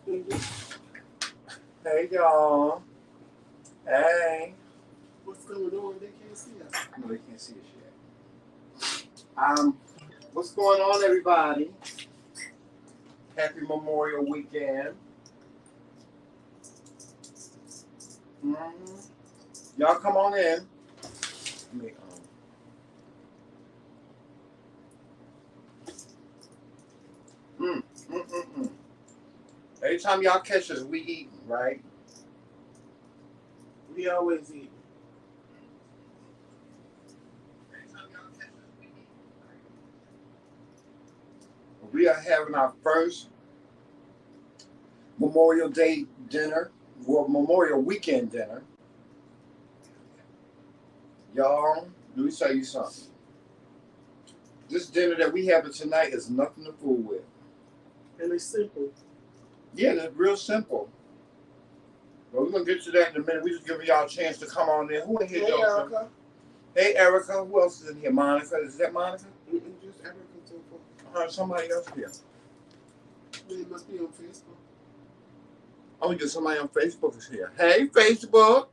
Hey, y'all. Hey. What's going on? They can't see us. No, they can't see us yet. What's going on, everybody? Happy Memorial Weekend. Y'all come on in. Let me, Every time y'all catch us, we eating, right? We always eat. We are having our first Memorial Day dinner, well, Memorial Weekend dinner. Y'all, let me tell you something. This dinner that we having tonight is nothing to fool with. And it's simple. Yeah, it's real simple. But we're going to get to that in a minute. We just giving y'all a chance to come on in. Who in here, Hey, Joseph? Erica. Hey, Erica. Who else is in here? Monica. Is that Monica? Just Erica so far. Somebody else here. It must be on Facebook. Oh, just somebody on Facebook is here. Hey, Facebook.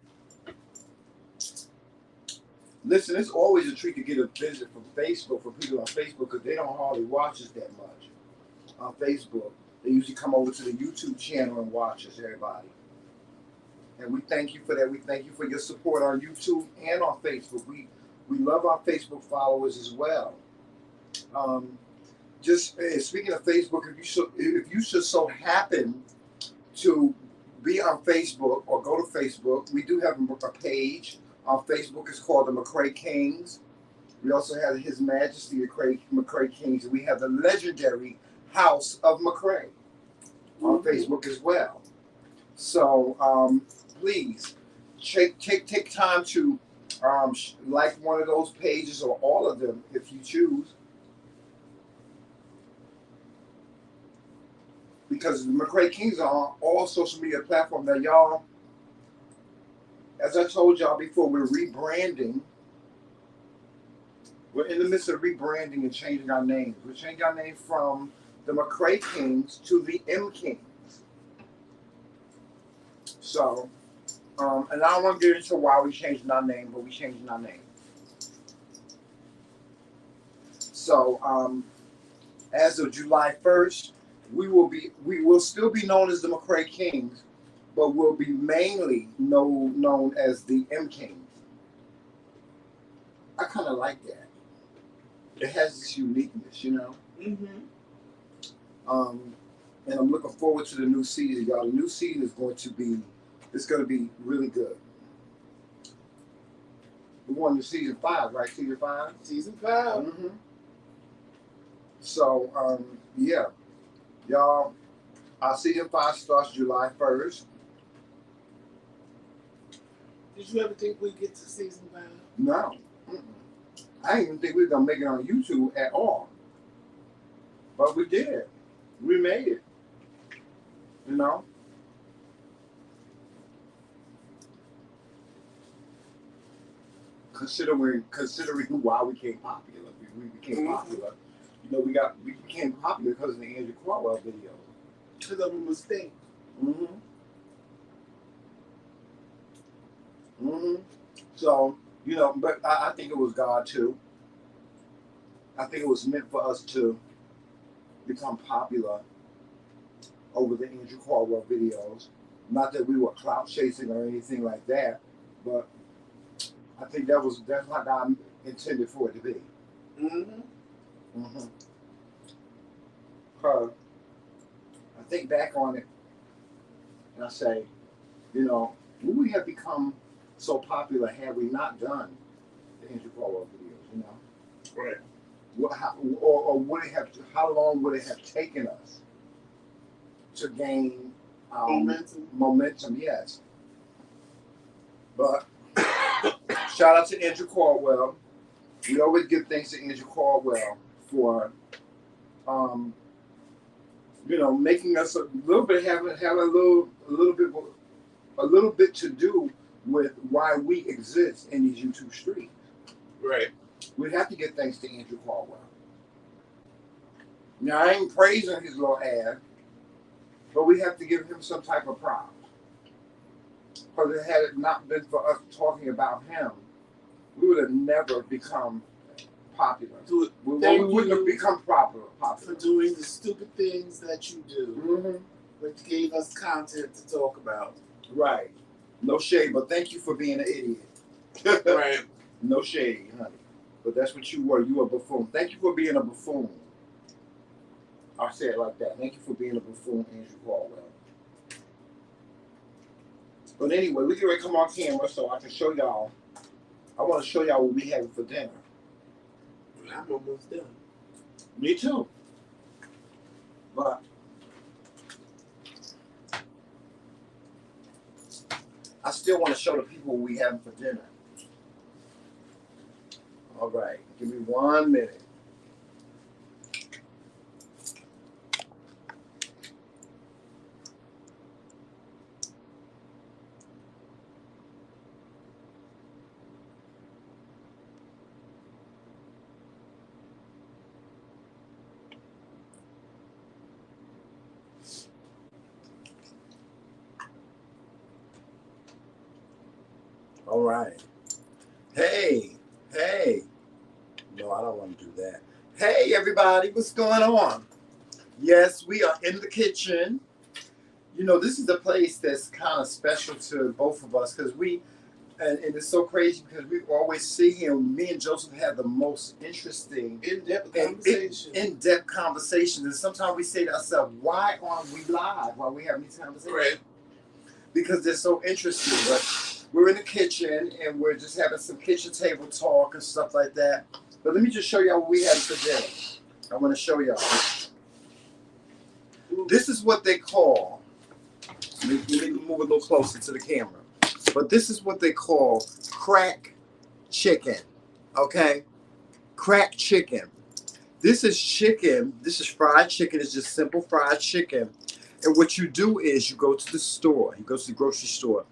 Listen, it's always a treat to get a visit from Facebook, from people on Facebook, because they don't hardly watch us that much on Facebook. They usually come over to the YouTube channel and watch us, everybody. And we thank you for that. We thank you for your support on YouTube and on Facebook. We love our Facebook followers as well. Just speaking of Facebook, if you should so happen to be on Facebook or go to Facebook, we do have a page on Facebook. It's called TheMcRaeKingz. We also have His Majesty the TheMcRaeKingz, and we have the legendary House of McRae on Facebook as well. So please take time to like one of those pages or all of them if you choose. Because the TheMcRaeKingz are on all social media platforms. Now, y'all, as I told y'all before, we're rebranding. We're in the midst of rebranding and changing our names. We're changing our name from the TheMcRaeKingz to the TheMKingz. So, and I don't want to get into why we changing our name, but we changing our name. So, as of July 1st, we will still be known as the TheMcRaeKingz, but we'll be mainly known as the TheMKingz. I kind of like that. It has this uniqueness, you know. And I'm looking forward to the new season, y'all. The new season is going to be really good. We're going to season 5, right? Season 5. Season 5. So, yeah. Y'all, our season 5 starts July 1st. Did you ever think we'd get to season 5? No. I didn't even think we were going to make it on YouTube at all. But we did. We made it. You know? Considering why we became popular. We became popular. You know, we became popular because of the Andrew Cuomo video. Because of a mistake. So, you know, but I think it was God too. I think it was meant for us to become popular over the Andrew Cuomo videos. Not that we were clout chasing or anything like that, but I think that's how God intended for it to be. I think back on it and I say, you know, would we have become so popular had we not done the Andrew Cuomo videos, you know? Right. Or would it have? How long would it have taken us to gain momentum? Yes. But shout out to Andrew Caldwell. We always give thanks to Andrew Caldwell for, you know, making us a little bit have a little bit to do with why we exist in these YouTube streets. Right. We'd have to give thanks to Andrew Caldwell. Now I ain't praising his little ad, but we have to give him some type of props. Because had it not been for us talking about him, we would have never become popular. We wouldn't have become popular. For doing the stupid things that you do, which gave us content to talk about. Right. No shade, but thank you for being an idiot. Right. No shade, honey. But that's what you were. You were a buffoon. Thank you for being a buffoon. I'll say it like that. Thank you for being a buffoon, Andrew Caldwell. But anyway, we can come on camera so I can show y'all. I want to show y'all what we having for dinner. I'm almost done. Me too. But I still want to show the people what we having for dinner. All right, give me 1 minute. All right. Hey. No, I don't want to do that. Hey, everybody, what's going on? Yes, we are in the kitchen. You know, this is a place that's kind of special to both of us because and it's so crazy because we always see him. Me and Joseph have the most interesting, in-depth conversations. In-depth conversations. And sometimes we say to ourselves, why aren't we live while we have these conversations? Right. Because they're so interesting. But we're in the kitchen and we're just having some kitchen table talk and stuff like that. But let me just show y'all what we have for dinner. I want to show y'all. This is what they call, let me move a little closer to the camera. But this is what they call crack chicken, okay? Crack chicken. This is chicken. This is fried chicken. It's just simple fried chicken. And what you do is you go to the store. You go to the grocery store.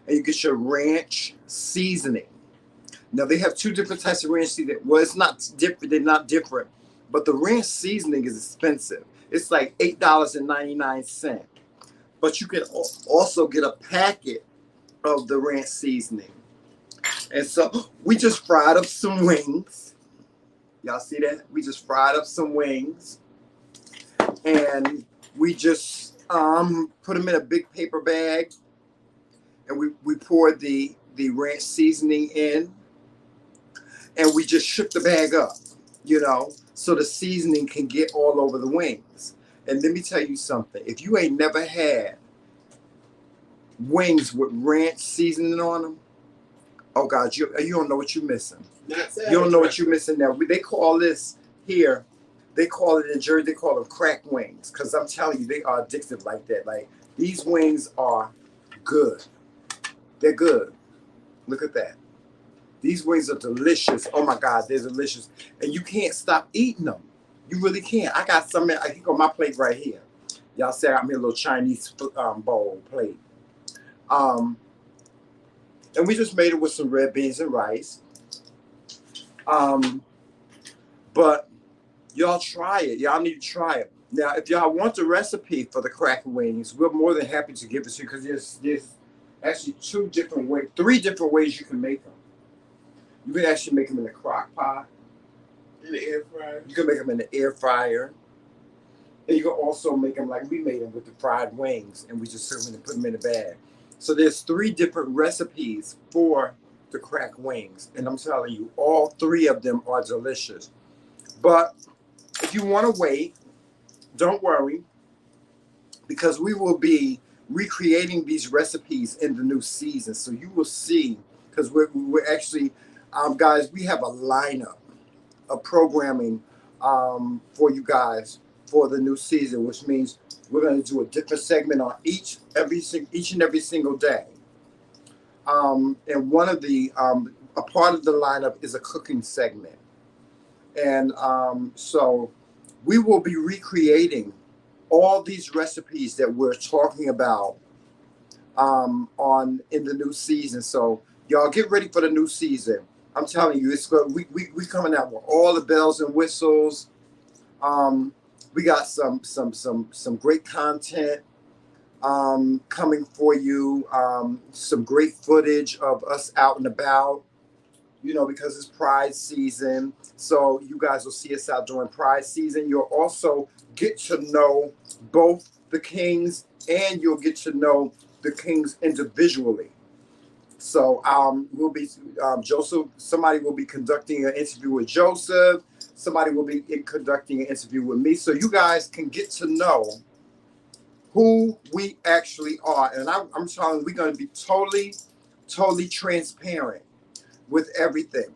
And you get your ranch seasoning. Now, they have two different types of ranch seasoning. Well, it's not different. They're not different. But the ranch seasoning is expensive. It's like $8.99. But you can also get a packet of the ranch seasoning. And so we just fried up some wings. Y'all see that? We just fried up some wings. And we just put them in a big paper bag. And we poured the ranch seasoning in. And we just shook the bag up, you know, so the seasoning can get all over the wings. And let me tell you something. If you ain't never had wings with ranch seasoning on them, oh God, you don't know what you're missing. You don't know what you're missing now. They call this here, they call it in Jersey, they call them crack wings. Because I'm telling you, they are addictive like that. Like, these wings are good. They're good. Look at that. These wings are delicious. Oh my God, they're delicious. And you can't stop eating them. You really can't. I got some, I think on my plate right here. Y'all say I made a little Chinese bowl plate. And we just made it with some red beans and rice. But y'all try it. Y'all need to try it. Now, if y'all want the recipe for the crack wings, we're more than happy to give it to you because there's actually three different ways you can make them. You can actually make them in a crock pot. In the air fryer. You can make them in the air fryer. And you can also make them like we made them with the fried wings, and we just serve them and put them in a bag. So there's 3 different recipes for the crack wings. And I'm telling you, all 3 of them are delicious. But if you want to wait, don't worry, because we will be recreating these recipes in the new season. So you will see, because we're actually, guys, we have a lineup of programming for you guys for the new season, which means we're going to do a different segment on each and every single day. And one of the a part of the lineup is a cooking segment, and so we will be recreating all these recipes that we're talking about in the new season. So y'all get ready for the new season. I'm telling you, it's good. We coming out with all the bells and whistles. We got some great content. coming for you. Some great footage of us out and about, because it's Pride season. So you guys will see us out during Pride season. You'll also get to know both the Kings, and you'll get to know the Kings individually. So we'll be Joseph. Somebody will be conducting an interview with Joseph. Somebody will be conducting an interview with me. So you guys can get to know who we actually are. And I'm telling you, we're going to be totally transparent with everything.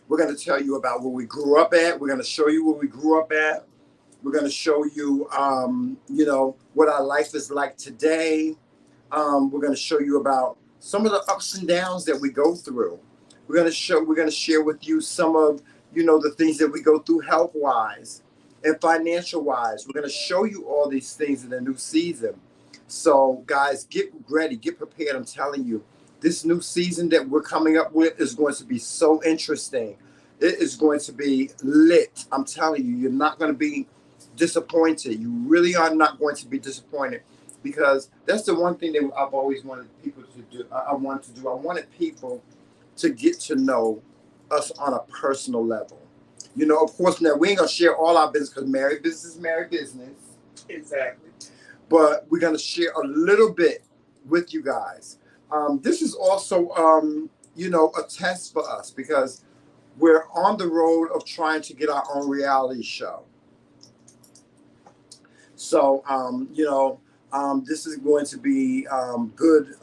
We're going to tell you about where we grew up at. We're going to show you where we grew up at. We're going to show you, what our life is like today. We're going to show you about some of the ups and downs that we go through. We're going to share with you some of, the things that we go through health-wise and financial-wise. We're going to show you all these things in the new season. So, guys, get ready, get prepared. I'm telling you, this new season that we're coming up with is going to be so interesting. It is going to be lit. I'm telling you, you're not going to be disappointed. You really are not going to be disappointed, because that's the one thing that I've always wanted people to do. I wanted people to get to know us on a personal level. Of course, now we ain't going to share all our business, because married business is married business. Exactly. But we're going to share a little bit with you guys. This is also, a test for us, because we're on the road of trying to get our own reality show. So, this is going to be good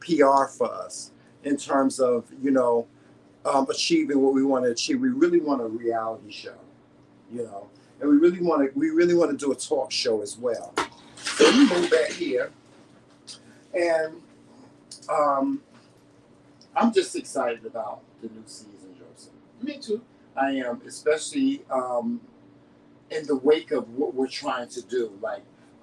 PR for us in terms of, achieving what we want to achieve. We really want a reality show, and we really want to do a talk show as well. So we move back here, and I'm just excited about the new season, Joseph. Me too. I am, especially in the wake of what we're trying to do.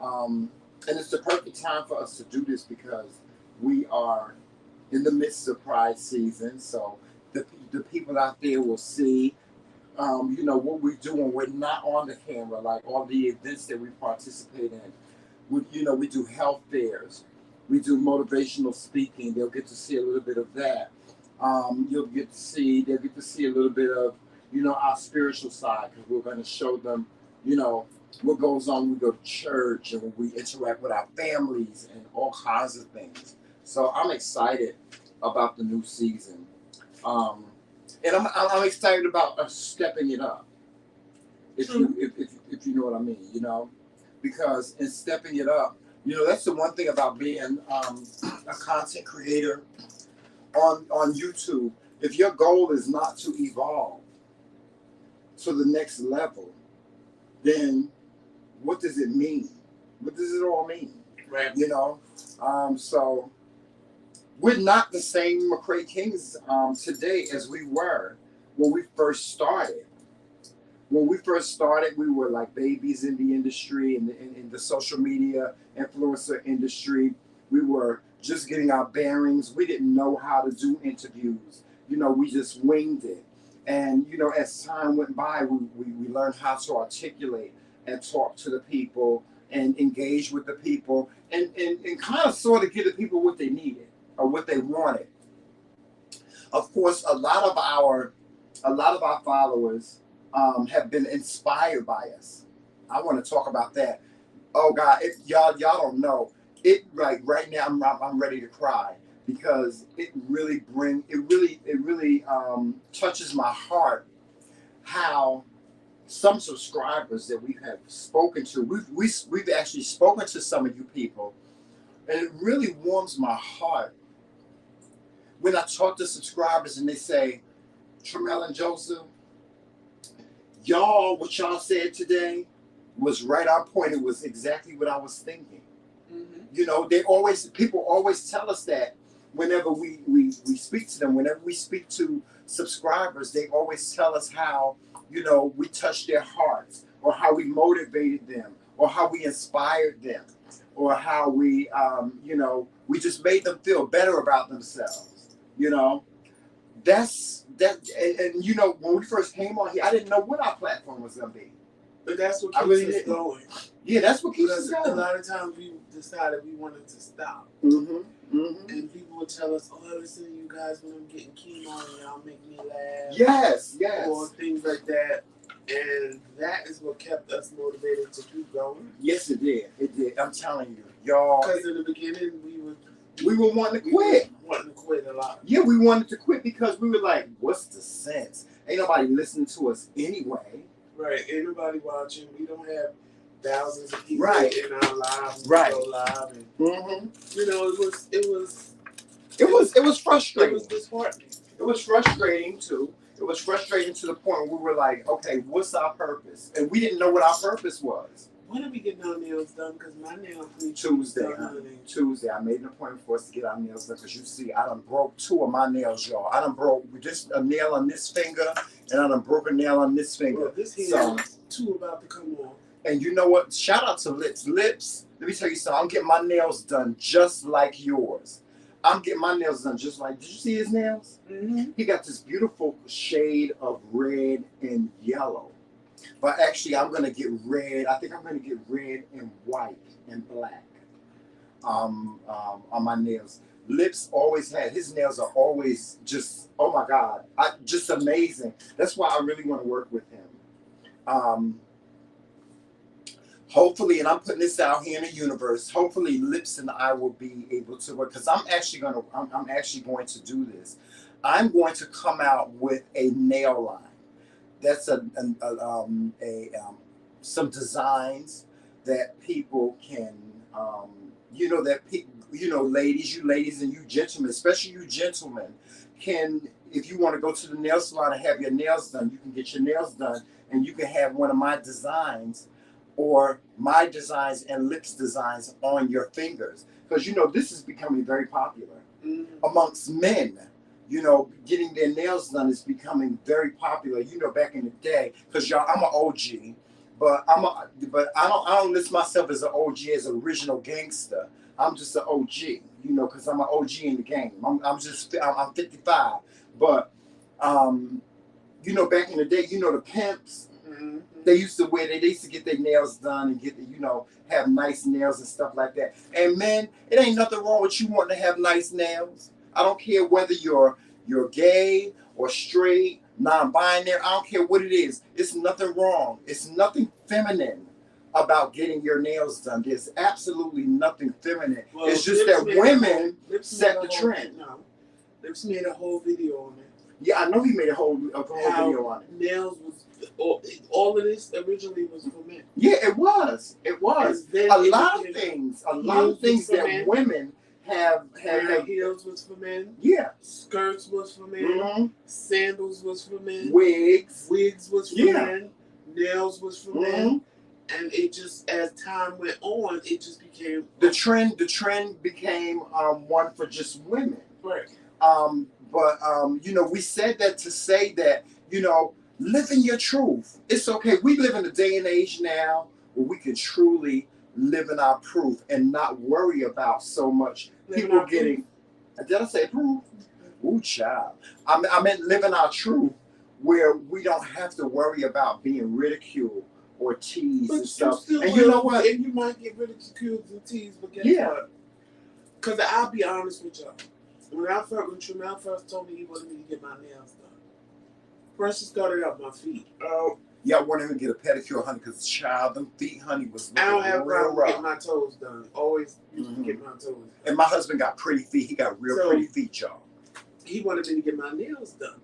And it's the perfect time for us to do this, because we are in the midst of Pride season. So the people out there will see, what we do when we're not on the camera, like all the events that we participate in. We do health fairs. We do motivational speaking. They'll get to see a little bit of that. They'll get to see a little bit of, our spiritual side, because we're going to show them, what goes on when we go to church and when we interact with our families and all kinds of things. So I'm excited about the new season. And I'm excited about us stepping it up. If you know what I mean, because in stepping it up, that's the one thing about being a content creator on YouTube. If your goal is not to evolve to the next level, then what does it mean? What does it all mean? Right. So we're not the same McCraeKingz today as we were when we first started. When we first started, we were like babies in the industry, in the social media influencer industry. We were just getting our bearings. We didn't know how to do interviews. We just winged it. And, as time went by, we learned how to articulate and talk to the people and engage with the people and kind of sort of give the people what they needed or what they wanted. Of course, a lot of our followers have been inspired by us. I want to talk about that. Oh God, y'all don't know it. Like right now, I'm ready to cry, because it really touches my heart how some subscribers that we have spoken to, we've actually spoken to some of you people, and it really warms my heart when I talk to subscribers and they say, Tremel and Joseph, what y'all said today was right on point. It was exactly what I was thinking. Mm-hmm. People always tell us that whenever we speak to them, whenever we speak to subscribers, they always tell us how, we touched their hearts, or how we motivated them, or how we inspired them, or how we, we just made them feel better about themselves. That's that. And when we first came on here, I didn't know what our platform was going to be. But that's what I keeps really us didn't. going. Yeah, that's what keeps us Because a going. lot of times we decided we wanted to stop. And people would tell us, oh, I listen to you guys when I'm getting chemo and y'all make me laugh. Yes. Or things like that. And that is what kept us motivated to keep going. Yes, it did. It did. I'm telling you, y'all. Because in the beginning, we were wanting to quit. Wanting to quit a lot. Yeah, we wanted to quit because we were like, what's the sense? Ain't nobody listening to us anyway. Right. Ain't nobody watching. We don't have thousands of people in our lives. Right. Go live. And, You know, it was frustrating. It was disheartening. It was frustrating too. It was frustrating to the point where we were like, okay, what's our purpose? And we didn't know what our purpose was. When are we getting our nails done? Because my nails need Tuesday. Tuesday. I made an appointment for us to get our nails done because you see, I done broke 2 of my nails, y'all. I done broke just a nail on this finger and I done broke a nail on this finger. Well, this here is 2 about to come off. And you know what? Shout out to Lips. Lips, let me tell you something. I'm getting my nails done just like yours. I'm getting my nails done just like, did you see his nails? He got this beautiful shade of red and yellow. But actually, I'm going to get red. I think I'm going to get red and white and black on my nails. Lips always had, his nails are always just, oh my God, just amazing. That's why I really want to work with him. Hopefully, and I'm putting this out here in the universe, hopefully Lips and I will be able to work, because I'm actually going to do this. I'm going to come out with a nail line. That's some designs that people can, ladies and you gentlemen, especially you gentlemen, can, if you want to go to the nail salon and have your nails done, you can get your nails done and you can have one of my designs or my designs and Lips designs on your fingers. Because, this is becoming very popular amongst men. Getting their nails done is becoming very popular. Back in the day, because y'all, I'm an OG, but I don't list myself as an OG, as an original gangster. I'm just an OG, because I'm an OG in the game. I'm 55, but back in the day, the pimps. They used to wear, they used to get their nails done and get, have nice nails and stuff like that. And man, it ain't nothing wrong with you wanting to have nice nails. I don't care whether you're gay or straight, non-binary. I don't care what it is. It's nothing wrong. It's nothing feminine about getting your nails done. There's absolutely nothing feminine. Well, it's just that women set the trend. No, Lips made a whole video on it. Yeah, I know he made a whole video on it. Nails was all of this originally was for men. Yeah, it was. It was. A lot of things that women have heels was for men. Yeah. Skirts was for men. Sandals was for men. Wigs was for men. Nails was for men. And it just, as time went on, it just became the trend. The trend became one for just women. Right. But we said that to say that, live in your truth. It's okay. We live in a day and age now where we can truly live in our truth and not worry about so much people getting. Did I say proof? Ooh, child. I meant live in our truth where we don't have to worry about being ridiculed or teased and stuff. And you know what? And you might get ridiculed and teased, but guess what? Because I'll be honest with y'all. When Tremel first told me he wanted me to get my nails done, first he started out my feet. Yeah, I wanted him to get a pedicure, honey, because child, them feet, honey, was I don't have real problem getting my toes done. Always used to get my toes done. And my husband got pretty feet. He got real pretty feet, y'all. He wanted me to get my nails done.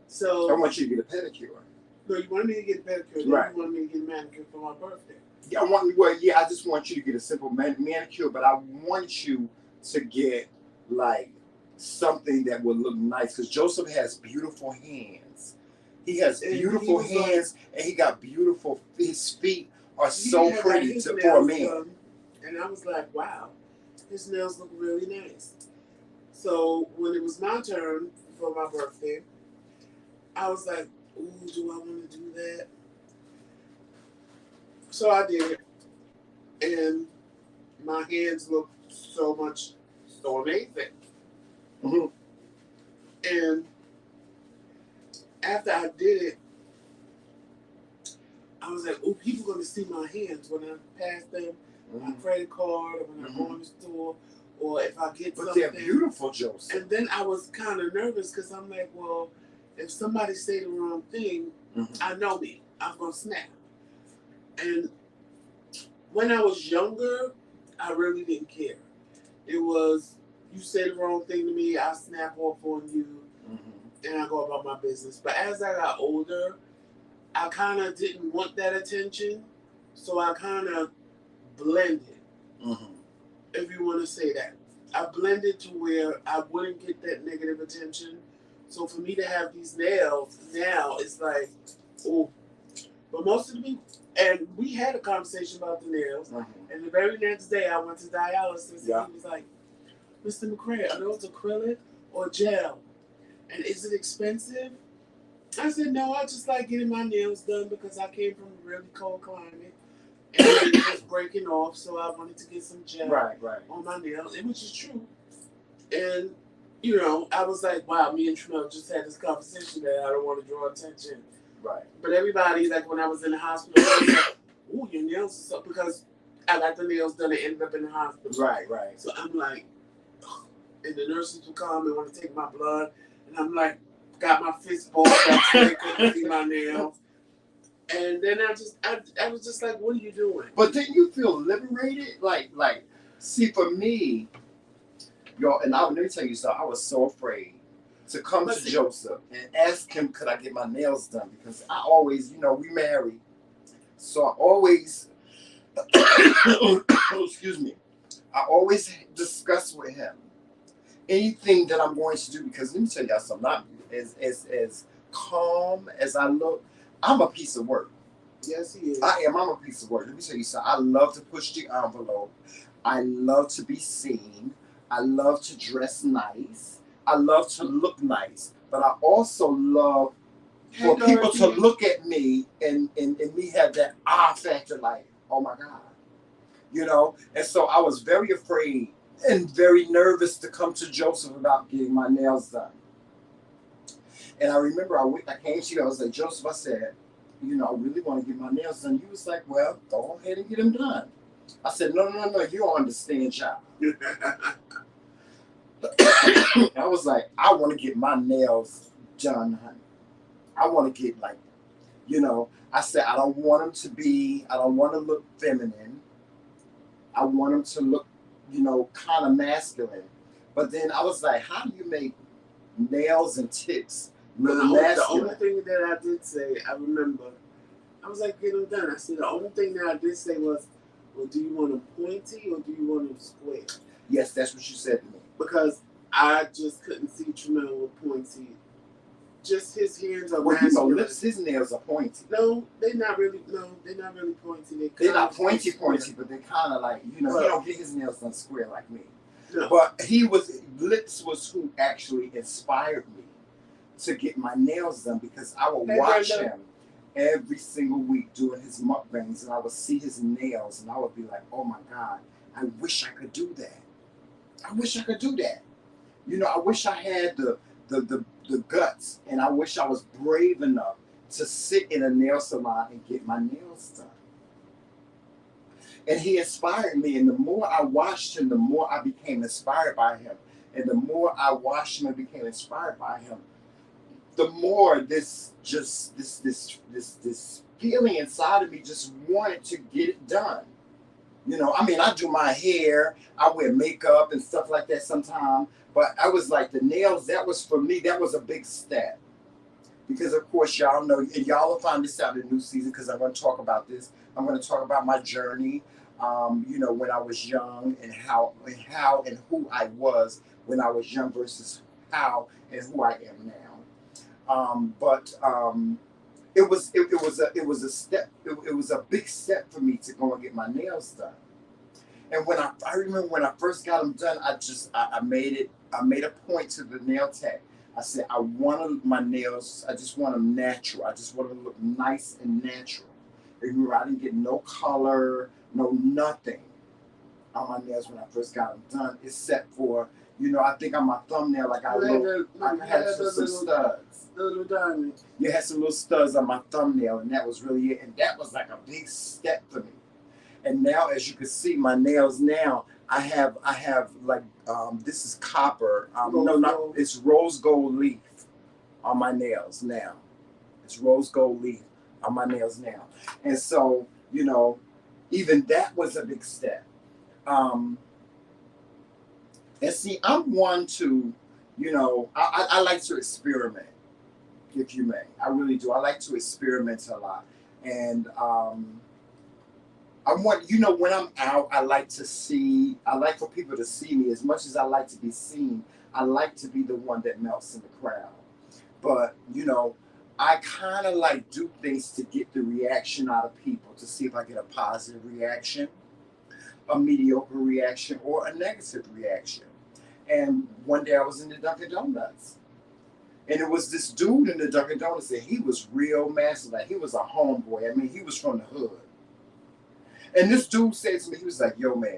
So I want you to get a pedicure. No, you wanted me to get a pedicure. Right. You wanted me to get a manicure for my birthday. Yeah, I just want you to get a simple manicure, but I want you to get like something that would look nice, because Joseph has beautiful hands. He has beautiful hands, and he got beautiful. His feet are so pretty for a man. And I was like, wow, his nails look really nice. So when it was my turn for my birthday, I was like, ooh, do I want to do that? So I did it, and my hands looked so amazing. And after I did it, I was like, oh, people gonna see my hands when I pass them my credit card, or when I go in the store, or if I get something. But they're beautiful, Joseph. And then I was kind of nervous because I'm like, well, if somebody say the wrong thing, I know me. I'm gonna snap. And when I was younger, I really didn't care. It was, you say the wrong thing to me, I snap off on you, and I go about my business. But as I got older, I kind of didn't want that attention, so I kind of blended, if you want to say that. I blended to where I wouldn't get that negative attention. So for me to have these nails now, it's like, oh. But most of the people, and we had a conversation about the nails, and the very next day I went to dialysis, and he was like, Mr. McRae, are those acrylic or gel? And is it expensive? I said, no, I just like getting my nails done because I came from a really cold climate. And it was breaking off, so I wanted to get some gel on my nails, which is true. And, you know, I was like, wow, me and Tramel just had this conversation that I don't want to draw attention. Right. But everybody, like when I was in the hospital, I was like, ooh, your nails are so, because I got the nails done and ended up in the hospital. Right. So I'm like, ugh. And the nurses would come and want to take my blood, and I'm like, got my fist balled back so they couldn't see my nails. And then I was just like, what are you doing? But didn't you feel liberated? Like, see, for me, and let me tell you something, I was so afraid to come to Joseph and ask him, could I get my nails done? Because I always, you know, we married. So I always, excuse me, I always discuss with him anything that I'm going to do, because let me tell y'all something, not as calm as I look, I'm a piece of work. Yes, he is. I'm a piece of work. Let me tell you something. I love to push the envelope. I love to be seen. I love to dress nice. I love to look nice. But I also love for people to look at me and me have that factor, like, oh my God. You know? And so I was very afraid and very nervous to come to Joseph about getting my nails done. And I remember I came to you, I was like, Joseph, I said, you know, I really want to get my nails done. He was like, well, go ahead and get them done. I said, no, you don't understand, child. I was like, I want to get my nails done, honey. I want to get, like, you know, I said, I don't want to look feminine. I want them to look, you know, kind of masculine. But then I was like, how do you make nails and tips the only thing that I did say, I remember, I was like, get them done. I said, the only thing that I did say was, well, do you want them pointy or do you want them square? Yes, that's what you said to me. Because I just couldn't see Tramel with pointy. Just his hands are masculine. You know, his nails are pointy. No, they're not really pointy. They're not pointy, but they're kind of like, you know, he don't get his nails done square like me. No. But Lips was who actually inspired me to get my nails done, because I would watch him every single week doing his mukbangs, and I would see his nails, and I would be like, oh my God, I wish I could do that. I wish I could do that. You know, I wish I had the guts, and I wish I was brave enough to sit in a nail salon and get my nails done. And he inspired me, and the more I watched him, the more I became inspired by him. And the more I watched him and became inspired by him, the more this feeling inside of me just wanted to get it done. You know, I mean, I do my hair, I wear makeup and stuff like that sometimes, but I was like, the nails, that was for me, that was a big step. Because of course, y'all know, and y'all will find this out in the new season, because I'm going to talk about this. I'm going to talk about my journey, you know, when I was young, and how and who I was when I was young versus how and who I am now. It was a step. It was a big step for me to go and get my nails done. And when I remember when I first got them done, I made a point to the nail tech. I said, I want my nails, I just want them natural. I just want them to look nice and natural. Remember, I didn't get no color, no nothing. on my nails when I first got them done, except for, I think on my thumbnail, like I had some studs. Little diamonds. You had some little studs on my thumbnail, and that was really it. And that was like a big step for me. And now, as you can see, my nails now, I have like, this is copper. It's rose gold leaf on my nails now. It's rose gold leaf on my nails now. And so, even that was a big step. And see, I'm one to, I like to experiment, if you may. I really do. I like to experiment a lot. And I want, when I'm out, I like for people to see me. As much as I like to be seen, I like to be the one that melts in the crowd. But, I kind of like do things to get the reaction out of people, to see if I get a positive reaction, a mediocre reaction, or a negative reaction. And one day I was in the Dunkin' Donuts, and it was this dude in the Dunkin' Donuts, and he was real massive. Like, he was a homeboy. I mean, he was from the hood. And this dude said to me, he was like, yo, man. He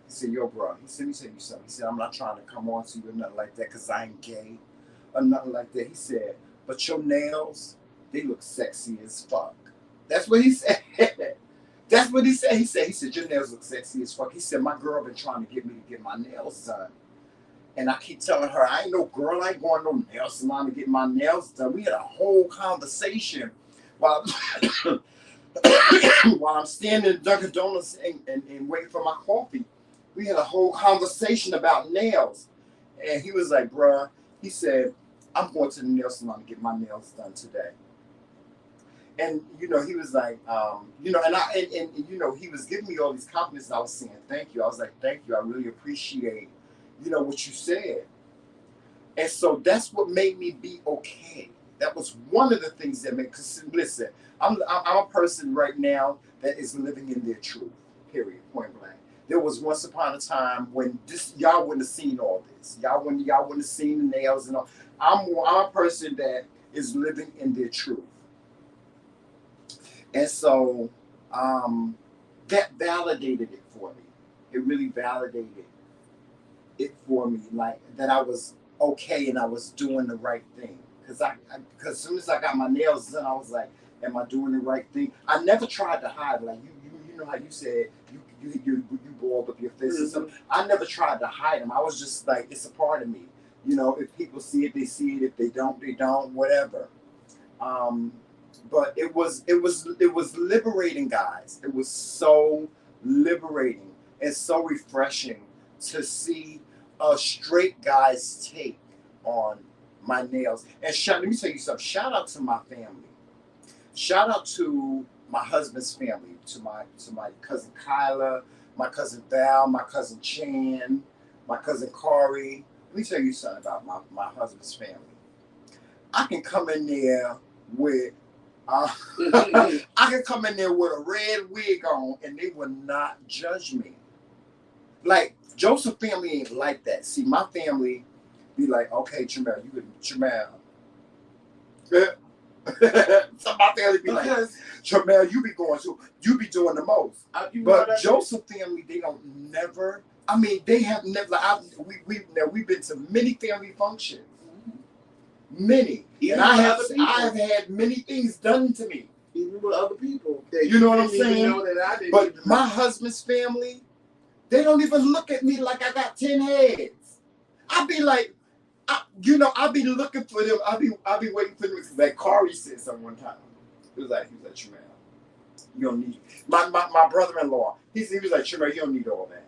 said, yo, bro. He said, let me tell you something. He said, I'm not trying to come on to you or nothing like that, because I ain't gay or nothing like that. He said, but your nails, they look sexy as fuck. That's what he said. That's what he said. He said, your nails look sexy as fuck. He said, my girl been trying to get me to get my nails done. And I keep telling her, I ain't no girl. I ain't going to no nail salon to get my nails done. We had a whole conversation while I'm standing in Dunkin' Donuts and waiting for my coffee. We had a whole conversation about nails. And he was like, bruh, he said, I'm going to the nail salon to get my nails done today. And, he was like, he was giving me all these compliments. And I was saying, thank you. I was like, thank you. I really appreciate, what you said. And so that's what made me be okay. That was one of the things that made, because listen, I'm a person right now that is living in their truth, period, point blank. There was once upon a time when y'all wouldn't have seen all this. Y'all wouldn't have seen the nails and all. I'm a person that is living in their truth. And so that validated it for me. It really validated it for me, like that I was okay and I was doing the right thing. Because as soon as I got my nails done, I was like, am I doing the right thing? I never tried to hide. Like you know how you said you balled up your fist and stuff. I never tried to hide them. I was just like, it's a part of me. If people see it, they see it. If they don't, they don't. Whatever. But it was liberating, guys. It was so liberating and so refreshing to see a straight guy's take on my nails. And let me tell you something. Shout out to my family. Shout out to my husband's family, to my cousin Kyla, my cousin Val, my cousin Chan, my cousin Corey. Let me tell you something about my husband's family. I can come in there with I can come in there with a red wig on and they will not judge me. Like, Joseph family ain't like that. See, my family be like, okay, Jamel, so my family be like, Jamel, you be doing the most. But Joseph family, they don't never, they have never, we've been to many family functions. Many. Even and I have had many things done to me. Even with other people. You know what I'm saying? But my husband's family, they don't even look at me like I got 10 heads. I be like, I be looking for them. I be waiting for them. Like Corey said something one time. He was like, Tremaine, you don't need my brother-in-law. He was like, Tremaine, you don't need all that.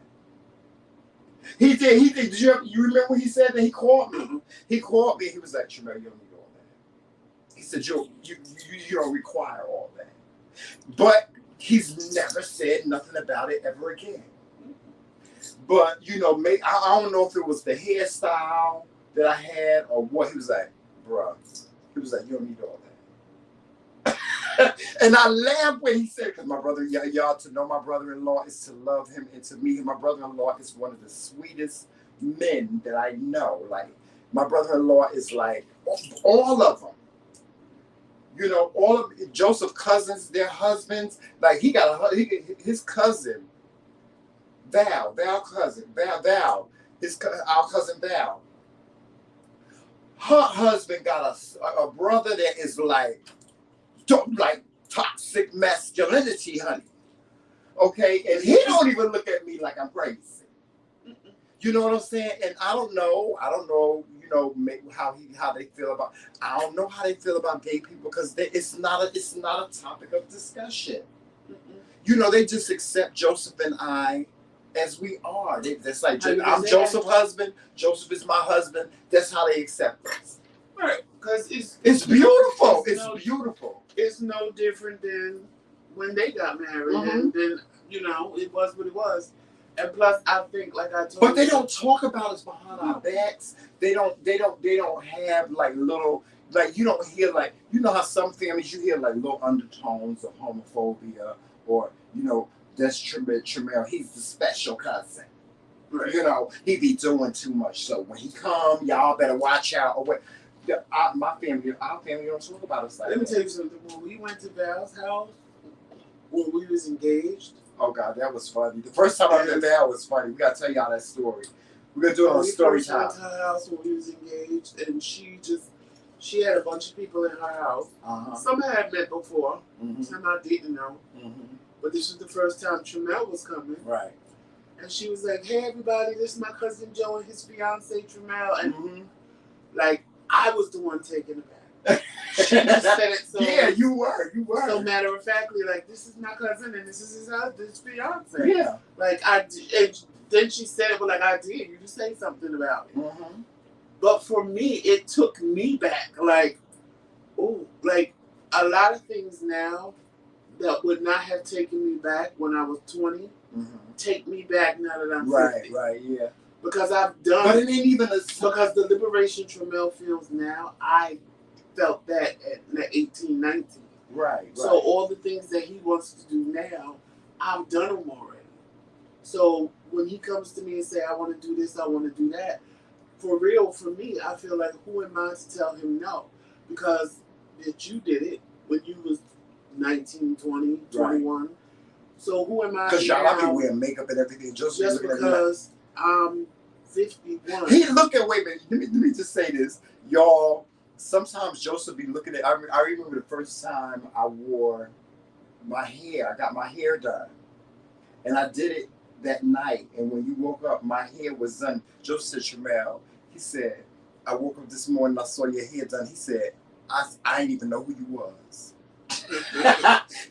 He did. Did you remember what he said? That he called me. He called me. He was like, Tremaine, you don't need all that. He said, you don't require all that. But he's never said nothing about it ever again. But maybe, I don't know if it was the hairstyle that I had or what. He was like, bruh. He was like, you don't need all that. And I laughed when he said, because my brother, y'all to know my brother-in-law is to love him, and to me, my brother-in-law is one of the sweetest men that I know. Like, my brother-in-law is like all of them. All of Joseph's cousins, their husbands. Like, his cousin Val cousin, Val, our cousin Val. Her husband got a brother that is like toxic masculinity, honey. Okay, and he don't even look at me like I'm crazy. You know what I'm saying? And I don't know, you know, how they feel about. I don't know how they feel about gay people because it's not a topic of discussion. You know, they just accept Joseph and I as we are. That's like I'm Joseph's husband. Joseph is my husband. That's how they accept us. Right, because it's beautiful. It's beautiful. It's no different than when they got married, and then you know it was what it was. And plus, I think, like I told but they don't talk about us behind our backs. They don't have like little, like you don't hear like, you know how some families you hear like little undertones of homophobia, or you know, that's Tremel, he's the special cousin. Right. You know, he be doing too much. So when he come, y'all better watch out. Or what? Our family don't talk about us like that. Let me tell you something. When we went to Val's house, when we was engaged. Oh God, that was funny. The first time I met Val was funny. We gotta tell y'all that story. We're gonna do it on story time. We went to her house when we was engaged, and she had a bunch of people in her house. Some I had met before, some I didn't know. But this was the first time Tremel was coming. Right. And she was like, "Hey everybody, this is my cousin Joe and his fiance Tremel," and like I was the one taking it back. She just said it so. Yeah, you were. So matter of factly, like, this is my cousin and this is his fiance. Yeah. Like then she said it, but like I did. You just say something about it. But for me, it took me back. Like, oh, like a lot of things now that would not have taken me back when I was 20, take me back now that I'm 50. Right, yeah. Because I've done. But it ain't even because the liberation Tremel feels now, I felt that at 18, 19. Right. So all the things that he wants to do now, I've done them already. So when he comes to me and say, I want to do this, I want to do that, for real, for me, I feel like, who am I to tell him no? Because that you did it when you was 19, 20, 21. Right. So who am I? Because y'all be wearing makeup and everything. Just because I'm 51. He look at, wait a minute, let me just say this. Y'all, sometimes Joseph be looking at, I remember the first time I wore my hair, I got my hair done. And I did it that night. And when you woke up, my hair was done. Joseph said, Tremel, he said, I woke up this morning, I saw your hair done. He said, I didn't even know who you was.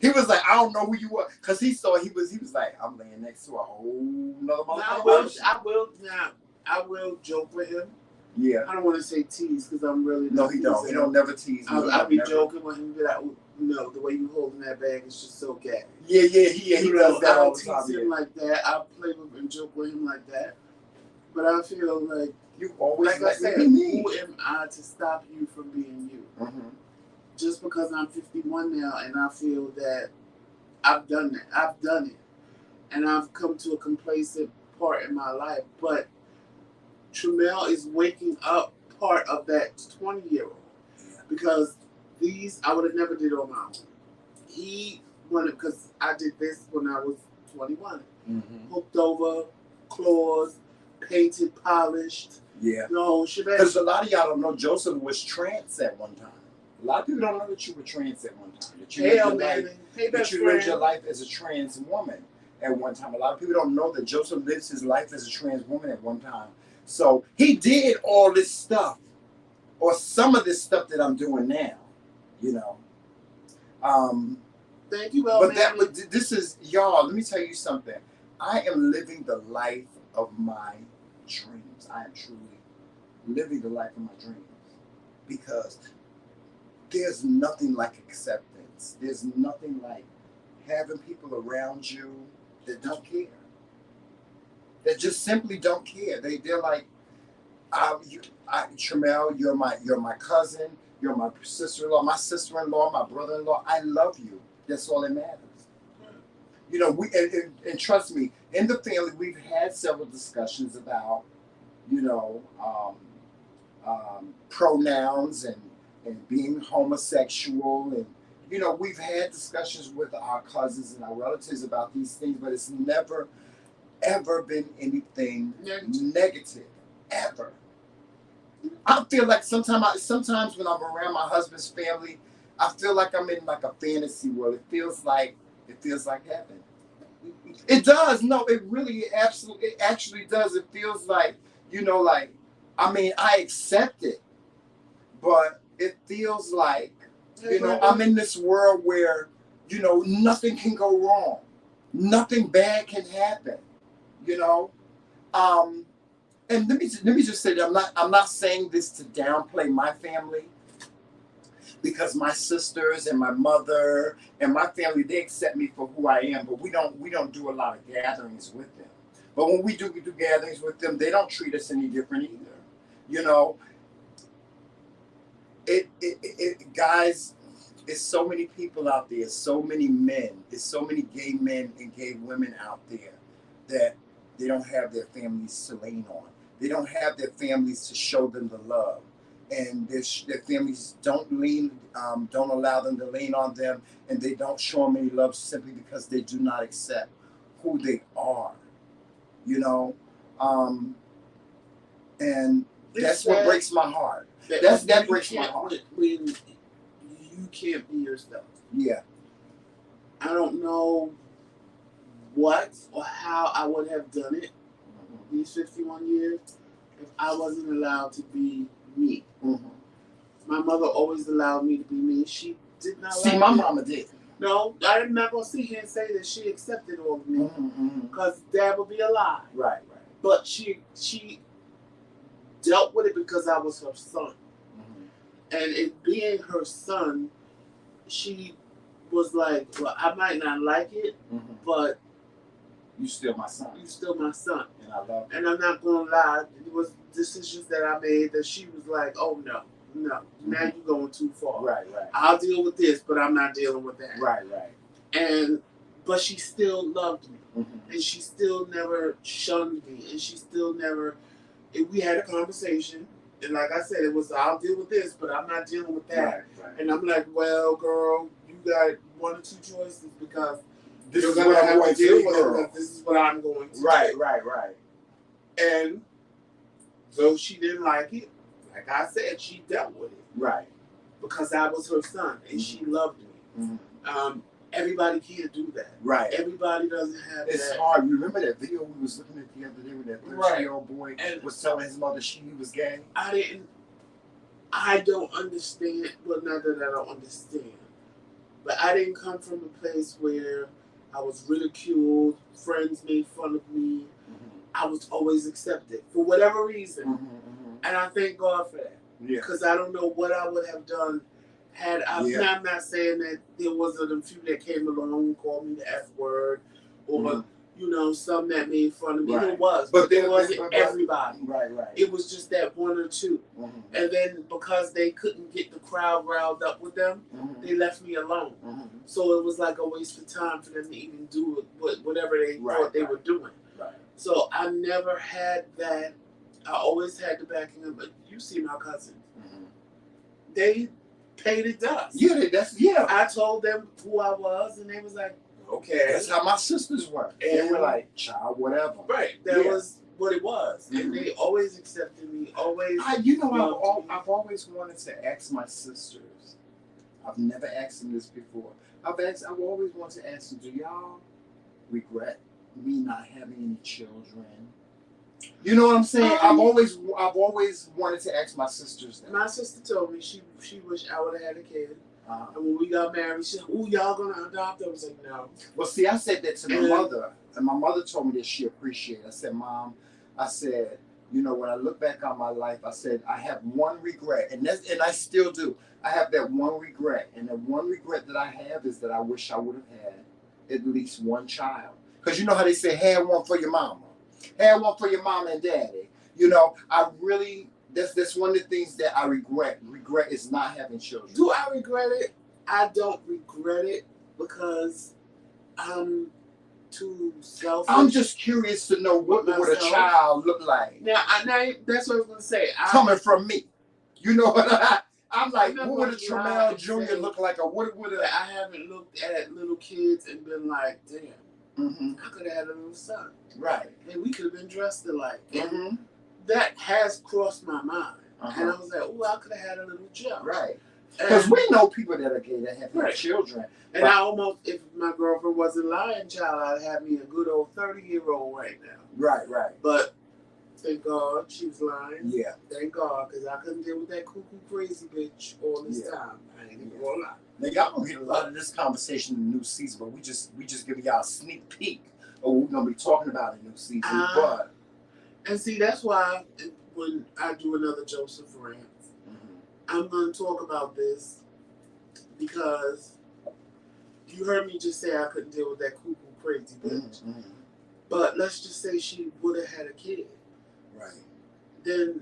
He was like, I don't know who you were. Because he was like, I'm laying next to a whole nother motherfucker. I will joke with him. Yeah. I don't want to say tease because I'm really not. No, he don't. He don't never tease me. I'll be joking with him, be like, no, the way you holding that bag is just so gay. Yeah. He does that all the time. I tease him like that. I play with and joke with him like that. But I feel like you always like I said, who am I to stop you from being you? Just because I'm 51 now and I feel that I've done that. I've done it. And I've come to a complacent part in my life. But Tremel is waking up part of that 20-year-old. Because these I would have never did on my own. He wanted, because I did this when I was 21. Hooked over, claws, painted, polished. Yeah. The whole shebang. Because a lot of y'all don't know Joseph was trans at one time. A lot of people don't know that you were trans at one time. That you lived your life as a trans woman at one time. A lot of people don't know that Joseph lives his life as a trans woman at one time. So he did all this stuff, or some of this stuff that I'm doing now, you know. Thank you, but this is, y'all, let me tell you something. I am living the life of my dreams. I am truly living the life of my dreams, because there's nothing like acceptance. There's nothing like having people around you that don't care. That just simply don't care. They're like, Tremel, you're my cousin, you're my sister-in-law, my brother-in-law. I love you. That's all that matters. You know, and trust me, in the family we've had several discussions about, you know, pronouns and being homosexual, and you know, we've had discussions with our cousins and our relatives about these things, but it's never ever been anything Negative. negative, ever. I feel like sometimes when I'm around my husband's family, I feel like I'm in like a fantasy world. It feels like heaven. It does. No, it really it actually does. It feels like, like, I mean, I accept it, but it feels like, I'm in this world where, nothing can go wrong. Nothing bad can happen, you know. And let me just say that I'm not saying this to downplay my family, because my sisters and my mother and my family, they accept me for who I am, but we don't do a lot of gatherings with them. But when we do gatherings with them, they don't treat us any different either. You know, guys, it's so many people out there, so many men, there's so many gay men and gay women out there that they don't have their families to lean on. They don't have their families to show them the love, and their families don't allow them to lean on them, and they don't show them any love simply because they do not accept who they are. You know, and that's what breaks my heart. That breaks my heart. When you can't be yourself. Yeah. I don't know what or how I would have done it these 51 years if I wasn't allowed to be me. Mm-hmm. My mother always allowed me to be me. She did not see, my mama did. No, I'm not going to sit here and say that she accepted all of me, because that would be a lie. Right. But she dealt with it because I was her son. And it being her son, she was like, well, I might not like it, but you still my son. You still my son. And I love you. And I'm not going to lie, it was decisions that I made that she was like, oh, no, now you're going too far. Right. I'll deal with this, but I'm not dealing with that. Right. But she still loved me. And she still never shunned me. And she still never, we had a conversation. And like I said, it was, I'll deal with this, but I'm not dealing with that. Right. And I'm like, well, girl, you got one or two choices, because this you're is going to have to deal with it, girl. because this is what I'm going to do. Right. And though she didn't like it, like I said, she dealt with it. Right. Because I was her son, and she loved me. Everybody can't do that. Right. Everybody doesn't have that. It's hard. You remember that video we was looking at the other day with that 13-year-old boy was telling his mother he was gay? I don't understand. Well, not that I don't understand. But I didn't come from a place where I was ridiculed, friends made fun of me. I was always accepted for whatever reason. And I thank God for that. Yeah. Because I don't know what I would have done had I. I'm not saying that there wasn't a few that came along and called me the F word, or some that made fun of me. There was, but there wasn't everybody. Right. It was just that one or two. And then because they couldn't get the crowd riled up with them, they left me alone. So it was like a waste of time for them to even do whatever they thought they were doing. Right. So I never had that. I always had the backing of it. You see my cousins. They paid it dust. Yeah. I told them who I was, and they was like, okay. That's how my sisters were. And they were like, child, whatever. Right. That was what it was. And they always accepted me, always. I've always wanted to ask my sisters. I've never asked them this before. I've always wanted to ask them, do y'all regret me not having any children? You know what I'm saying? I've always wanted to ask my sisters that. My sister told me she wished I would have had a kid. And when we got married, she said, "Oh, y'all gonna adopt?" I was like, "No." Well, see, I said that to my mother, and my mother told me that she appreciated it. I said, "Mom," I said, when I look back on my life, I said I have one regret, and I still do. I have that one regret, and the one regret that I have is that I wish I would have had at least one child. Because you know how they say, "Have one for your mama." Had one for your mama and daddy. I really, that's one of the things that I regret. Regret is not having children. Do I regret it? I don't regret it because I'm too selfish. I'm just curious to know what would a child look like. Now that's what I was going to say. Coming from me. You know what I'm like, what would a Tremel Jr. look like? Or what would I haven't looked at little kids and been like, damn. I could have had a little son. Right. And we could have been dressed alike. And Mm-hmm. that has crossed my mind. Uh-huh. And I was like, oh, I could have had a little jump. Right. Because we know people that are gay that have had children. And I almost, if my girlfriend wasn't lying, child, I'd have me a good old 30-year-old right now. Right, right. But thank God she was lying. Yeah. Thank God, because I couldn't deal with that cuckoo crazy bitch all this time. I ain't even gonna lie. Now y'all gonna get a lot of this conversation in the new season, but we just giving y'all a sneak peek of what we're gonna be talking about in the new season. But and see, that's why when I do another Joseph rant, I'm gonna talk about this because you heard me just say I couldn't deal with that cuckoo crazy bitch. But let's just say she would have had a kid. Right. Then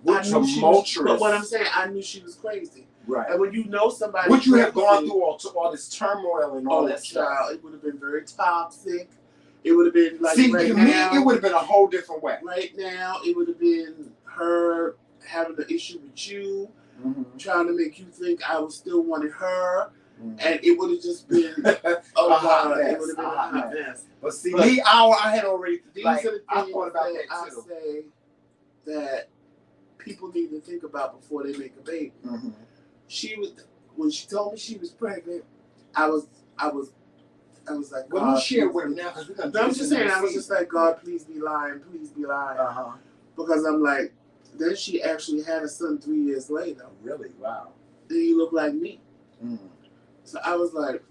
I knew she was, but what I'm saying, I knew she was crazy. Right. And when you know somebody, would you have gone through all this turmoil and all that stuff? It would have been very toxic. It would have been like to me, it would have been a whole different way. Right now, it would have been her having an issue with you, trying to make you think I was still wanting her. And it would have just been a hot mess. It would have been a hot mess. But see, me, I had already. These are the things I thought about that too. I say that people need to think about before they make a baby. She was, when she told me she was pregnant, I was like, well, you share with him now because we're gonna. No, I'm just saying, I was just like, God, please be lying, because I'm like, then she actually had a son 3 years later. Really? Wow. And he looked like me. So I was like,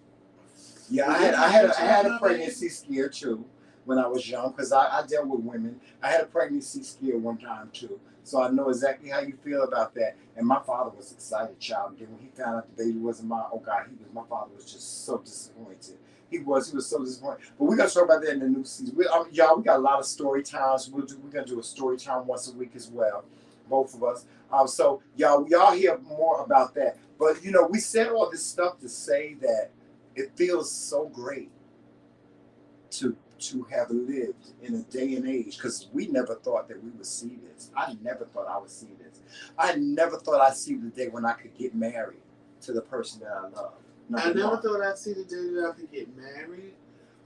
yeah, I had a pregnancy scare too when I was young because I dealt with women. I had a pregnancy scare one time too, so I know exactly how you feel about that. And my father was excited, child. And when he found out the baby wasn't mine, oh God, my father was just so disappointed. He was so disappointed. But we're gonna talk about that in the new season. Y'all, we got a lot of story times. We're gonna do a story time once a week as well, both of us. So y'all hear more about that. But we said all this stuff to say that it feels so great to have lived in a day and age, because we never thought that we would see this. I never thought I would see this. I never thought I'd see the day when I could get married to the person that I love. I never thought I'd see the day that I could get married.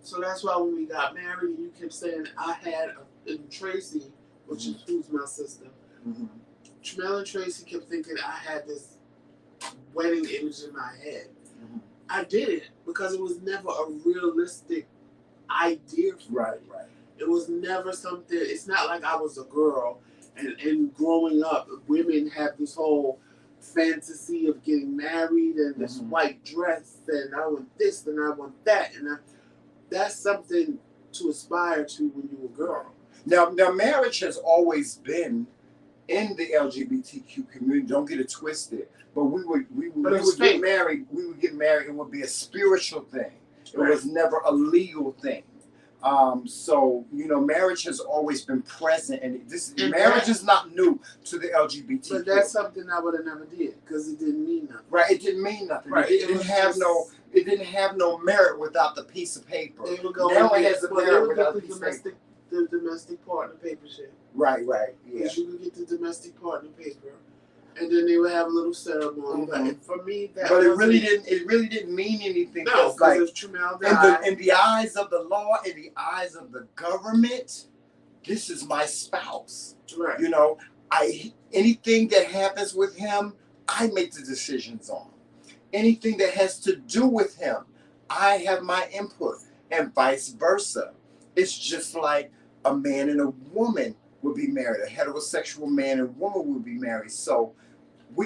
So that's why when we got married, you kept saying I had and Tracy, who's my sister. Tremel and Tracy kept thinking I had this wedding image in my head. I didn't, because it was never a realistic idea for me. Right. It was never something. It's not like I was a girl and growing up, women have this whole fantasy of getting married and this white dress and I want this and I want that, and that's something to aspire to when you're a girl. Now marriage has always been in the LGBTQ community. Don't get it twisted. But we would get married. We would get married. It would be a spiritual thing. It was never a legal thing. So marriage has always been present, and marriage is not new to the LGBTQ. But that's something I would have never did because it didn't mean nothing. Right? It didn't mean nothing. Right. It didn't have no merit without the piece of paper. They would go now it has a merit without the piece of paper. The domestic partner paper shit. Right. Yeah. Because you would get the domestic partner paper, and then they would have a little ceremony. But for me, it really didn't mean anything. No, because if Tremel died, in the eyes of the law, in the eyes of the government, this is my spouse. Right. Anything that happens with him, I make the decisions on. Anything that has to do with him, I have my input, and vice versa. It's just like a man and a woman would be married. A heterosexual man and woman would be married. So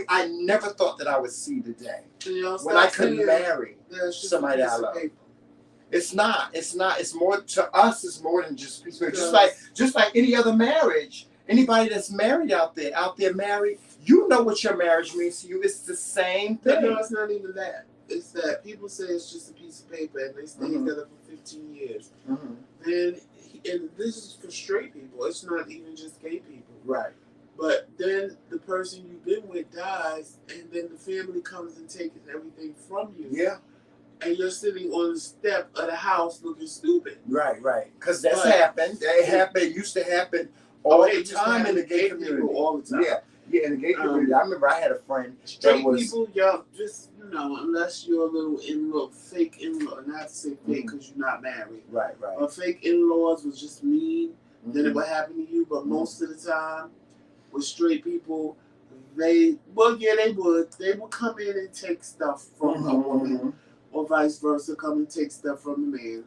I never thought that I would see the day when I could marry somebody I love. It's not. It's more to us. It's more than just piece of paper. Just like any other marriage. Anybody that's married out there married, you know what your marriage means to you. It's the same thing. No, it's not even that. It's that people say it's just a piece of paper and they stay together for 15 years. And this is for straight people. It's not even just gay people. Right. But then the person you've been with dies, and then the family comes and takes everything from you. Yeah. And you're sitting on the step of the house looking stupid. Right. Because that's happened. It used to happen all the time in the gay community. All the time. Yeah, in the gay community, I remember I had a friend that Straight was people, y'all just unless you're a little fake in-law, not to say fake because you're not married. right. Or fake in-laws was just mean, then it Mhm. would happen to you. But most of the time, with straight people, they would. They would come in and take stuff from a woman, or vice versa, come and take stuff from the man.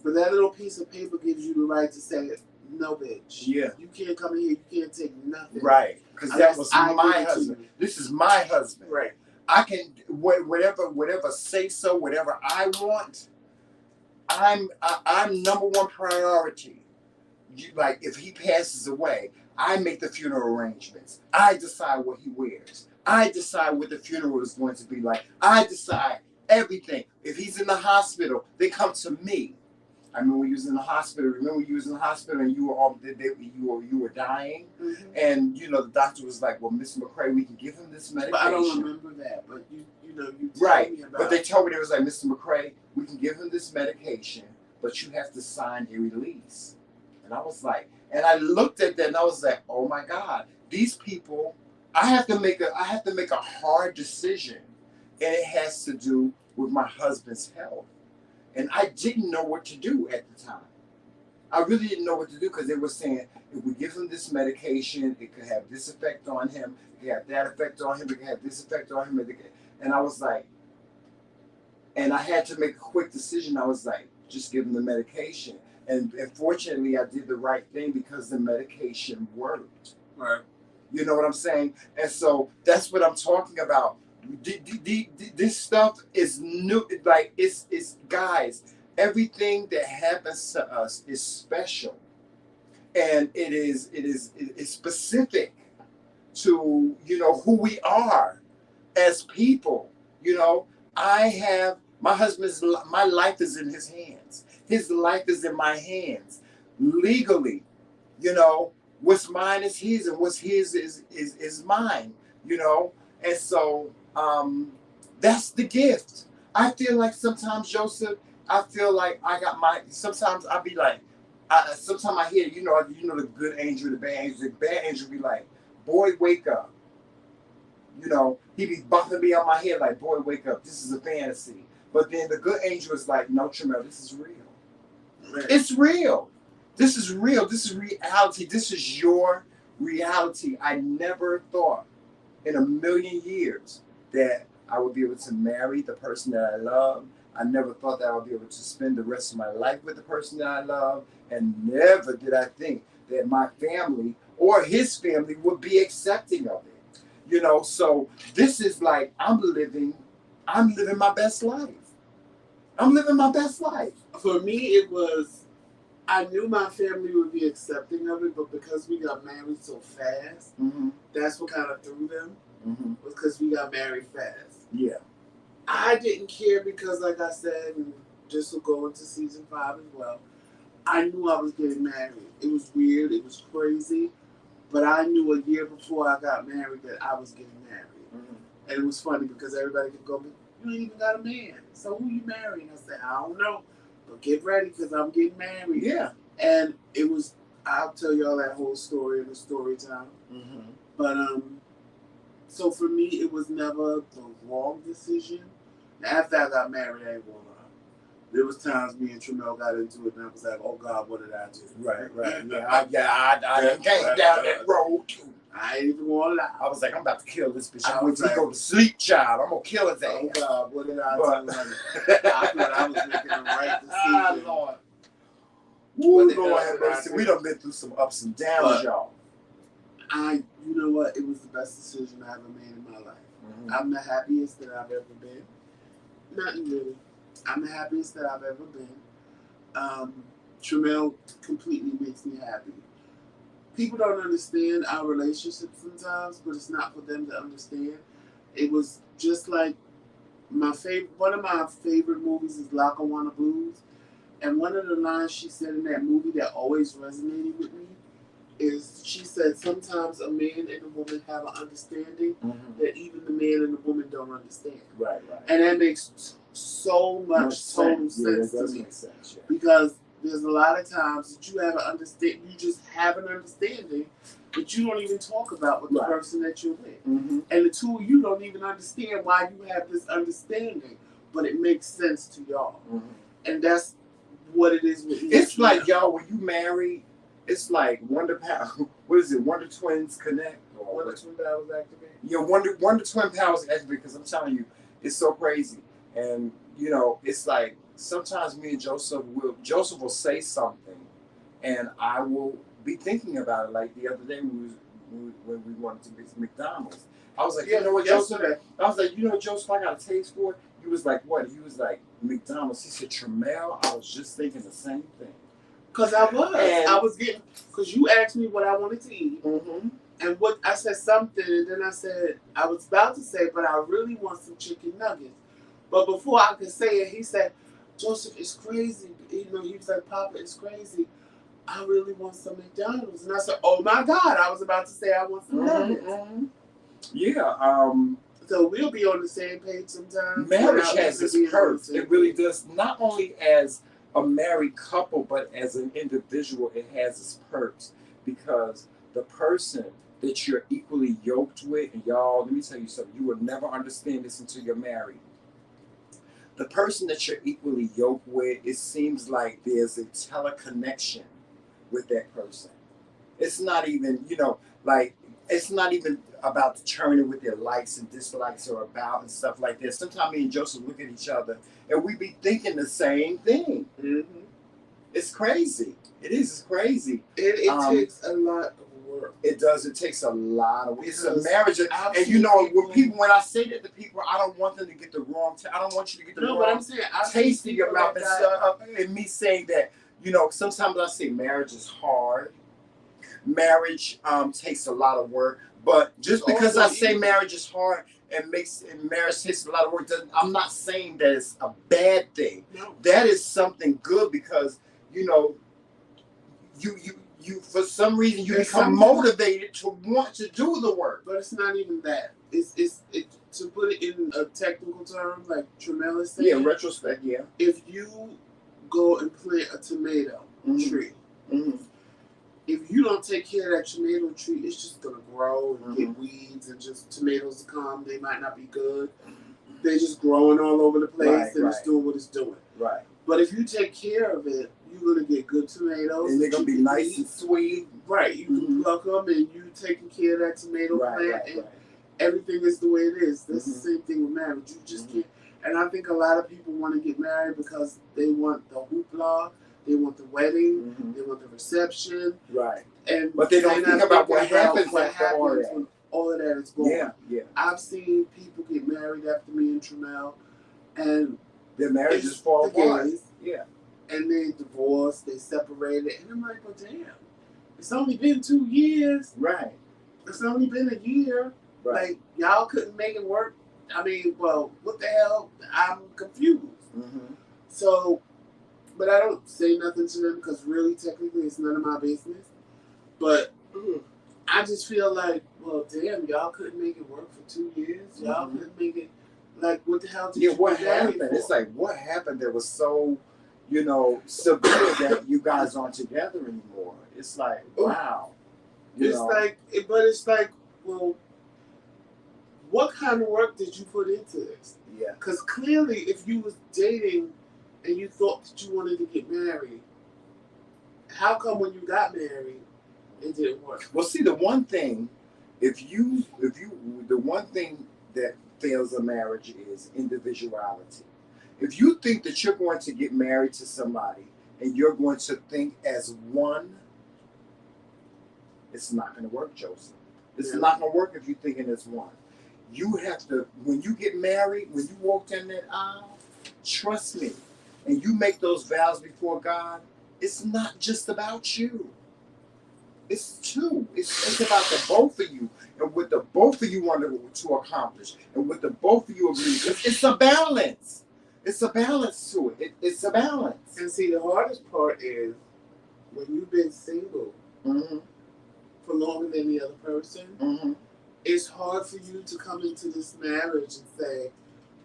But that little piece of paper gives you the right to say, no, bitch. Yeah. You can't come in here. You can't take nothing. Right. Because that was I my give it to husband. you. This is my husband. Right. I can whatever say so, whatever I want. I'm number one priority. Like if he passes away, I make the funeral arrangements. I decide what he wears. I decide what the funeral is going to be like. I decide everything. If he's in the hospital, they come to me. I mean, when you was in the hospital, remember you was in the hospital and you were you were dying, and the doctor was like, "Well, Mr. McRae, we can give him this medication." But I don't remember that. But you tell right. me about. But they told me they was like, "Mr. McRae, we can give him this medication, but you have to sign a release." And I was like, and I looked at that and I was like, "Oh my God, these people! I have to make a hard decision, and it has to do with my husband's health." And I didn't know what to do at the time. I really didn't know what to do because they were saying, if we give him this medication, it could have this effect on him, it could have that effect on him, it could have this effect on him. And I was like, and I had to make a quick decision. I was like, just give him the medication. And fortunately, I did the right thing because the medication worked. Right. You know what I'm saying? And so that's what I'm talking about. This stuff is new. Like it's guys. Everything that happens to us is special, and it's specific to who we are as people. I have my husband's. My life is in his hands. His life is in my hands, legally. What's mine is his, and what's his is mine. And so that's the gift. I feel like sometimes, Joseph, I feel like I got sometimes I be like, sometimes I hear, the good angel, the bad angel. The bad angel be like, boy, wake up. He be bumping me on my head like, boy, wake up. This is a fantasy. But then the good angel is like, no, Tramel, this is real. Right. It's real. This is real. This is reality. This is your reality. I never thought in a million years that I would be able to marry the person that I love. I never thought that I would be able to spend the rest of my life with the person that I love. And never did I think that my family or his family would be accepting of it. So this is like I'm living my best life. I'm living my best life. For me, it was, I knew my family would be accepting of it, but because we got married so fast, that's what kind of threw them. Was because we got married fast. Yeah. I didn't care because, like I said, and this will go into season 5 as well, I knew I was getting married. It was weird. It was crazy. But I knew a year before I got married that I was getting married. And it was funny because everybody could go, you ain't even got a man. So who you marrying? I said, I don't know. But get ready because I'm getting married. Yeah. And it was, I'll tell y'all that whole story in the story time. But so for me, it was never the wrong decision. After I got married, I ain't gonna lie. There was times me and Tramel got into it, and I was like, "Oh God, what did I do?" Right. I came down that road too. I ain't even gonna lie. I was like, I'm about to kill this bitch. I'm going to go to sleep, child. I'm gonna kill his ass. Oh God, what did I do? I thought I was making the right decision. Lord. Ooh, Lord have mercy. We done been through some ups and downs, y'all. You know what? It was the best decision I ever made in my life. I'm the happiest that I've ever been. Nothing really. I'm the happiest that I've ever been. Tramel completely makes me happy. People don't understand our relationship sometimes, but it's not for them to understand. It was just like one of my favorite movies is Lackawanna Blues. And one of the lines she said in that movie that always resonated with me is she said, sometimes a man and a woman have an understanding that even the man and the woman don't understand. Right. And that makes so much total sense to me. Because there's a lot of times that you have an understanding, you just have an understanding, but you don't even talk about with the person that you're with. Mm-hmm. And the two of you don't even understand why you have this understanding, but it makes sense to y'all. Mm-hmm. And that's what it is with me. It's like, y'all, when you marry, it's like Wonder what is it, Wonder Twins Connect? Or Wonder Twin Powers activate? Yeah, Wonder Twin Powers activate, because I'm telling you, it's so crazy. And, you know, it's like, sometimes me and Joseph will say something, and I will be thinking about it. Like the other day, when we wanted to get McDonald's, I was like, you know what, Joseph? I was like, you know, Joseph, I got a taste for it. He was like, what? He was like, McDonald's. He said, Tramel. I was just thinking the same thing. Because I was getting, because you asked me what I wanted to eat. Mm-hmm. And what I said something, and then I said, I was about to say, but I really want some chicken nuggets. But before I could say it, he said, Joseph, it's crazy. You know, he was like, Papa, it's crazy. I really want some McDonald's. And I said, oh my God, I was about to say I want some nuggets. Mm-hmm. Yeah. So we'll be on the same page sometimes. Marriage has its perks. It really does. Not only as a married couple, but as an individual, it has its perks, because the person that you're equally yoked with, and y'all, let me tell you something, you will never understand this until you're married. The person that you're equally yoked with, it seems like there's a teleconnection with that person. It's not even, you know, like, it's not even about determining what their likes and dislikes are about and stuff like that. Sometimes me and Joseph look at each other and we be thinking the same thing. Mm-hmm. It's crazy. It is. It's crazy. It takes a lot of work. It does. It takes a lot of work. It's a marriage. And you know, when I say that to people, I don't want them to get the wrong I don't want you to get the wrong taste in your mouth. And me saying that, you know, sometimes I say marriage is hard. Marriage takes a lot of work. But just because I say marriage is hard and marriage takes a lot of work, I'm not saying that it's a bad thing. No. That is something good, because, you know, you for some reason you become motivated to want to do the work. But it's not even that. It's to put it in a technical term, like Tramel is saying. Yeah, in retrospect, yeah. If you go and plant a tomato tree, if you don't take care of that tomato tree, it's just gonna grow and get weeds, and just tomatoes come. They might not be good. They're just growing all over the place, and it's doing what it's doing. Right. But if you take care of it, you're gonna get good tomatoes, and they're gonna be nice and sweet. Right. You can pluck them, and you taking care of that tomato plant, and everything is the way it is. That's the same thing with marriage. You just can't. And I think a lot of people want to get married because they want the hoopla, they want the wedding, they want the reception. Right. But they don't think about what happens when all of that is going. Yeah, yeah. I've seen people get married after me and Tramel, and their marriages fall apart. Yeah. And they divorced, they separated, and I'm like, well, damn, it's only been 2 years. Right. It's only been a year. Right. Like, y'all couldn't make it work. I mean, well, what the hell? I'm confused. So, but I don't say nothing to them, because really, technically, it's none of my business. But I just feel like, well, damn, y'all couldn't make it work for 2 years. Y'all couldn't make it. Like, what the hell did you what happened? It's like, what happened that was so, you know, severe that you guys aren't together anymore? It's like, wow. It's like, well, what kind of work did you put into this? Yeah. Because clearly, if you was dating and you thought that you wanted to get married, how come when you got married, it didn't work? Well, see, the one thing, the one thing that fails a marriage is individuality. If you think that you're going to get married to somebody and you're going to think as one, it's not going to work, Joseph. It's not going to work if you're thinking as one. You have to, when you get married, when you walk down that aisle, trust me, and you make those vows before God, it's not just about you. It's two. It's about the both of you, and what the both of you want to accomplish, and what the both of you agree. It's a balance. It's a balance to it. It's a balance. And see, the hardest part is when you've been single for longer than the other person. It's hard for you to come into this marriage and say,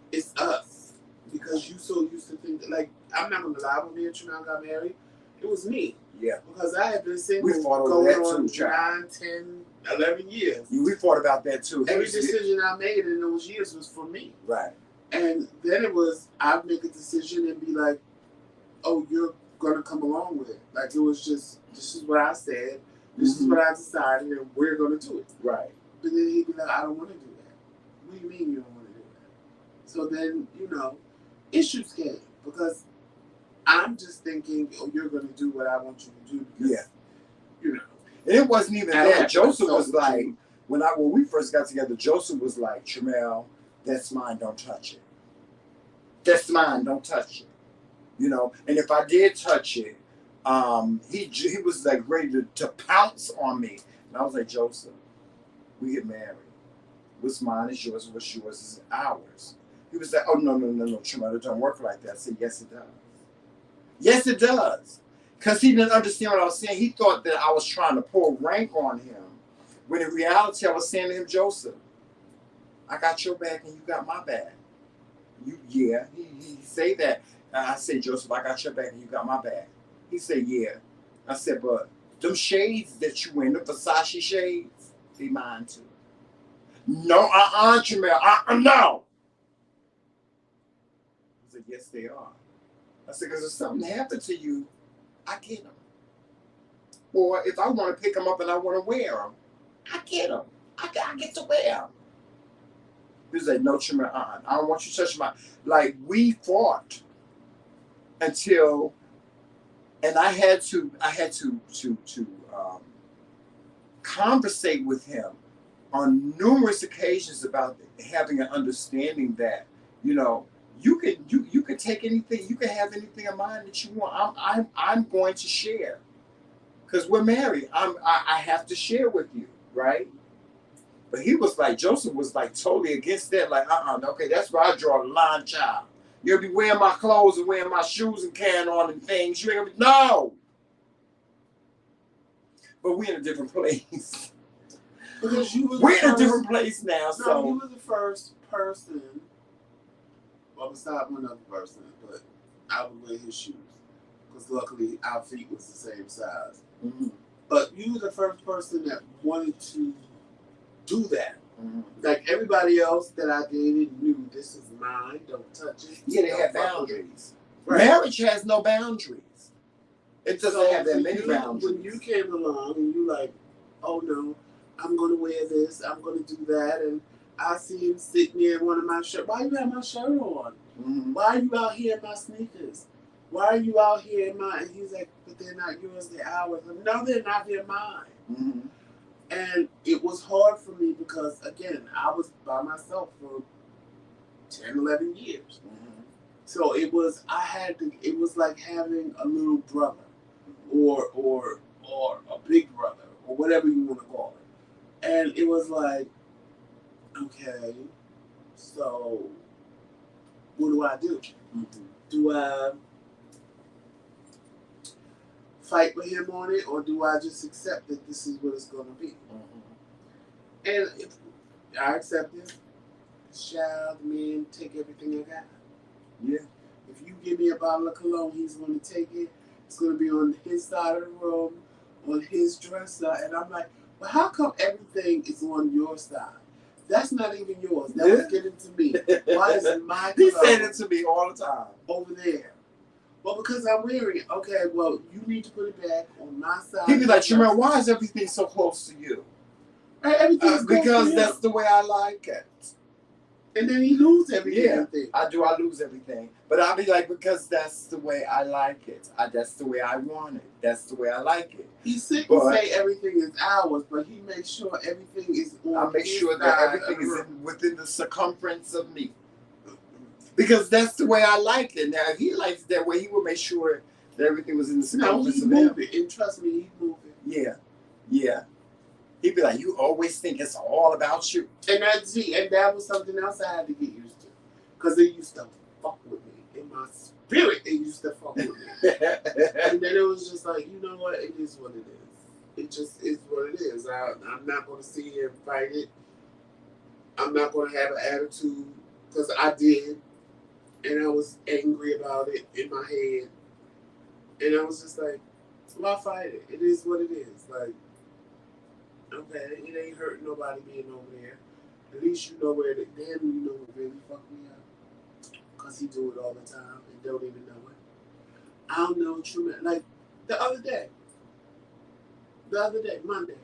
it's us. Because you so used to think, like, I'm not going to lie, when me and Tramel got married, it was me. Yeah. Because I had been single We fought over going that on too, child. 9, 10, 11 years. Yeah, we fought about that too. Every decision I made in those years was for me. Right. And then it was, I'd make a decision and be like, oh, you're going to come along with it. Like, it was just, this is what I said, this is what I decided, and we're going to do it. Right. But then he'd be like, I don't want to do that. What do you mean you don't want to do that? So then, issues came because I'm just thinking, oh, you're going to do what I want you to do. Because, And it wasn't even that. Joseph was like, you. when we first got together, Joseph was like, Tramel, that's mine, don't touch it. That's mine, don't touch it. And if I did touch it, he was like ready to pounce on me. And I was like, Joseph, we get married. What's mine is yours, what's yours is ours. He was like, oh, no, Tramel, it don't work like that. I said, yes, it does. Yes, it does. Because he didn't understand what I was saying. He thought that I was trying to pour rank on him. When in reality, I was saying to him, Joseph, I got your back and you got my back. He say that. I said, Joseph, I got your back and you got my back. He said, yeah. I said, but them shades that you wear, the Versace shades, they mine too. No, Tramel, no. I said, yes, they are. I said, because if something happened to you, I get them. Or if I want to pick them up and I want to wear them, I get them. I get to wear them. He was like, no, Tramel, I don't want you to touch my. Like, we fought until, and I had to conversate with him on numerous occasions about having an understanding that, you can take anything, you can have anything of mine that you want. I'm going to share, because we're married. I have to share with you, right? But he was like, Joseph was like totally against that. Like, okay, that's where I draw the line, child. You'll be wearing my clothes and wearing my shoes and carrying on and things. You ain't gonna be, no. But we're in a different place. Because we're in a different place now. No, so you were the first person. Well, besides one other person, but I would wear his shoes because luckily our feet was the same size. Mm-hmm. But you were the first person that wanted to do that. Mm-hmm. Like everybody else that I dated knew this is mine, don't touch it. Yeah, they have boundaries. Right. Marriage has no boundaries. It doesn't have that many boundaries. When you came along and you like, oh no, I'm going to wear this, I'm going to do that, and I see him sitting there in one of my shirts. Why you have my shirt on? Mm-hmm. Why are you out here in my sneakers? Why are you out here in mine? And he's like, but they're not yours, they're ours. No, they're not, they're mine. Mm-hmm. And it was hard for me because, again, I was by myself for 10, 11 years. Mm-hmm. So it was like having a little brother or a big brother or whatever you want to call it. And it was like, okay, so what do I do? Mm-hmm. Do I fight with him on it, or do I just accept that this is what it's going to be? Mm-hmm. And if I accept it, child, man, take everything I got. Yeah. If you give me a bottle of cologne, he's going to take it. It's going to be on his side of the room, on his dresser. And I'm like, well, how come everything is on your side? That's not even yours. That was given to me. Why is it my He cologne said it to me all the time. over there? Well, because I'm wearing it. Okay, well, you need to put it back on my side. He'd be like, Tramel, why is everything so close to you? Everything is because that's the way I like it. And then he loses everything. Yeah, I lose everything. But I'll be like, because that's the way I like it. That's the way I want it. That's the way I like it. He sick and say everything is ours, but he makes sure everything is on I make sure that everything is within the circumference of me. Because that's the way I like it. Now, if he likes it that way, he will make sure that everything was in the circumference of him. Move it. And trust me, he's moving. Yeah. Yeah. He'd be like, you always think it's all about you. And that was something else I had to get used to. Because they used to fuck with me. In my spirit, they used to fuck with me. And then it was just like, you know what? It is what it is. It just is what it is. I'm not going to sit here and fight it. I'm not going to have an attitude. Because I did. And I was angry about it in my head. And I was just like, Why fight it? It is what it is. Like, okay, it ain't hurting nobody being over there. At least you know where it. Damn, you know what really fucked me up. Cause he do it all the time and don't even know it. I don't know true. Like the other day, Monday.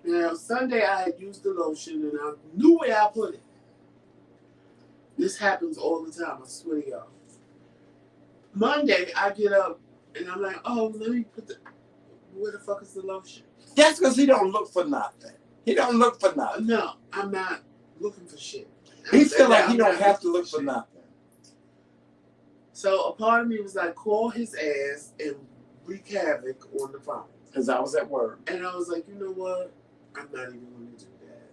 Now Sunday I had used the lotion and I knew where I put it. This happens all the time. I swear to y'all. Monday I get up and I'm like, oh, let me put the. Where the fuck is the lotion? That's because he don't look for nothing. He don't look for nothing. No, I'm not looking for shit. He feel like he don't have to look for nothing. So a part of me was like, call his ass and wreak havoc on the phone. Because I was at work. And I was like, you know what? I'm not even going to do that.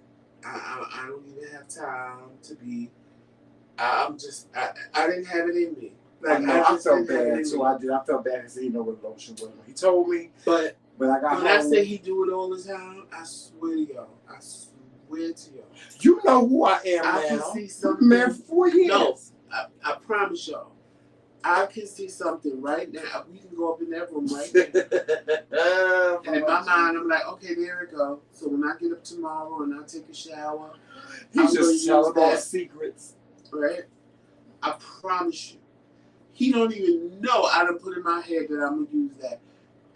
I don't even have time to be. I didn't have it in me. Like, I felt bad too. I felt bad because he didn't know what lotion was. He told me, but I got home. When I say he do it all the time, I swear to y'all. I swear to y'all. You know who I am now. I can see something. Man, 4 years. No, I promise y'all. I can see something right now. We can go up in that room right now. And in my mind, I'm like, okay, there we go. So when I get up tomorrow and I take a shower, he's just telling all secrets. Right? I promise you. He don't even know I done put in my head that I'm going to use that.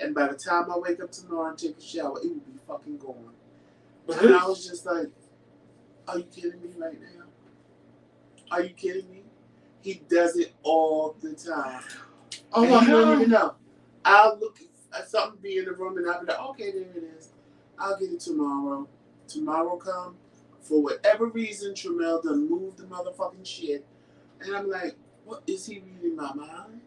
And by the time I wake up tomorrow and take a shower, it will be fucking gone. And I was just like, are you kidding me right now? Are you kidding me? He does it all the time. Oh, and he don't even know. I'll look at something be in the room and I'll be like, okay, there it is. I'll get it tomorrow. Tomorrow come. For whatever reason, Tramel done moved the motherfucking shit. And I'm like, what, is he reading my mind?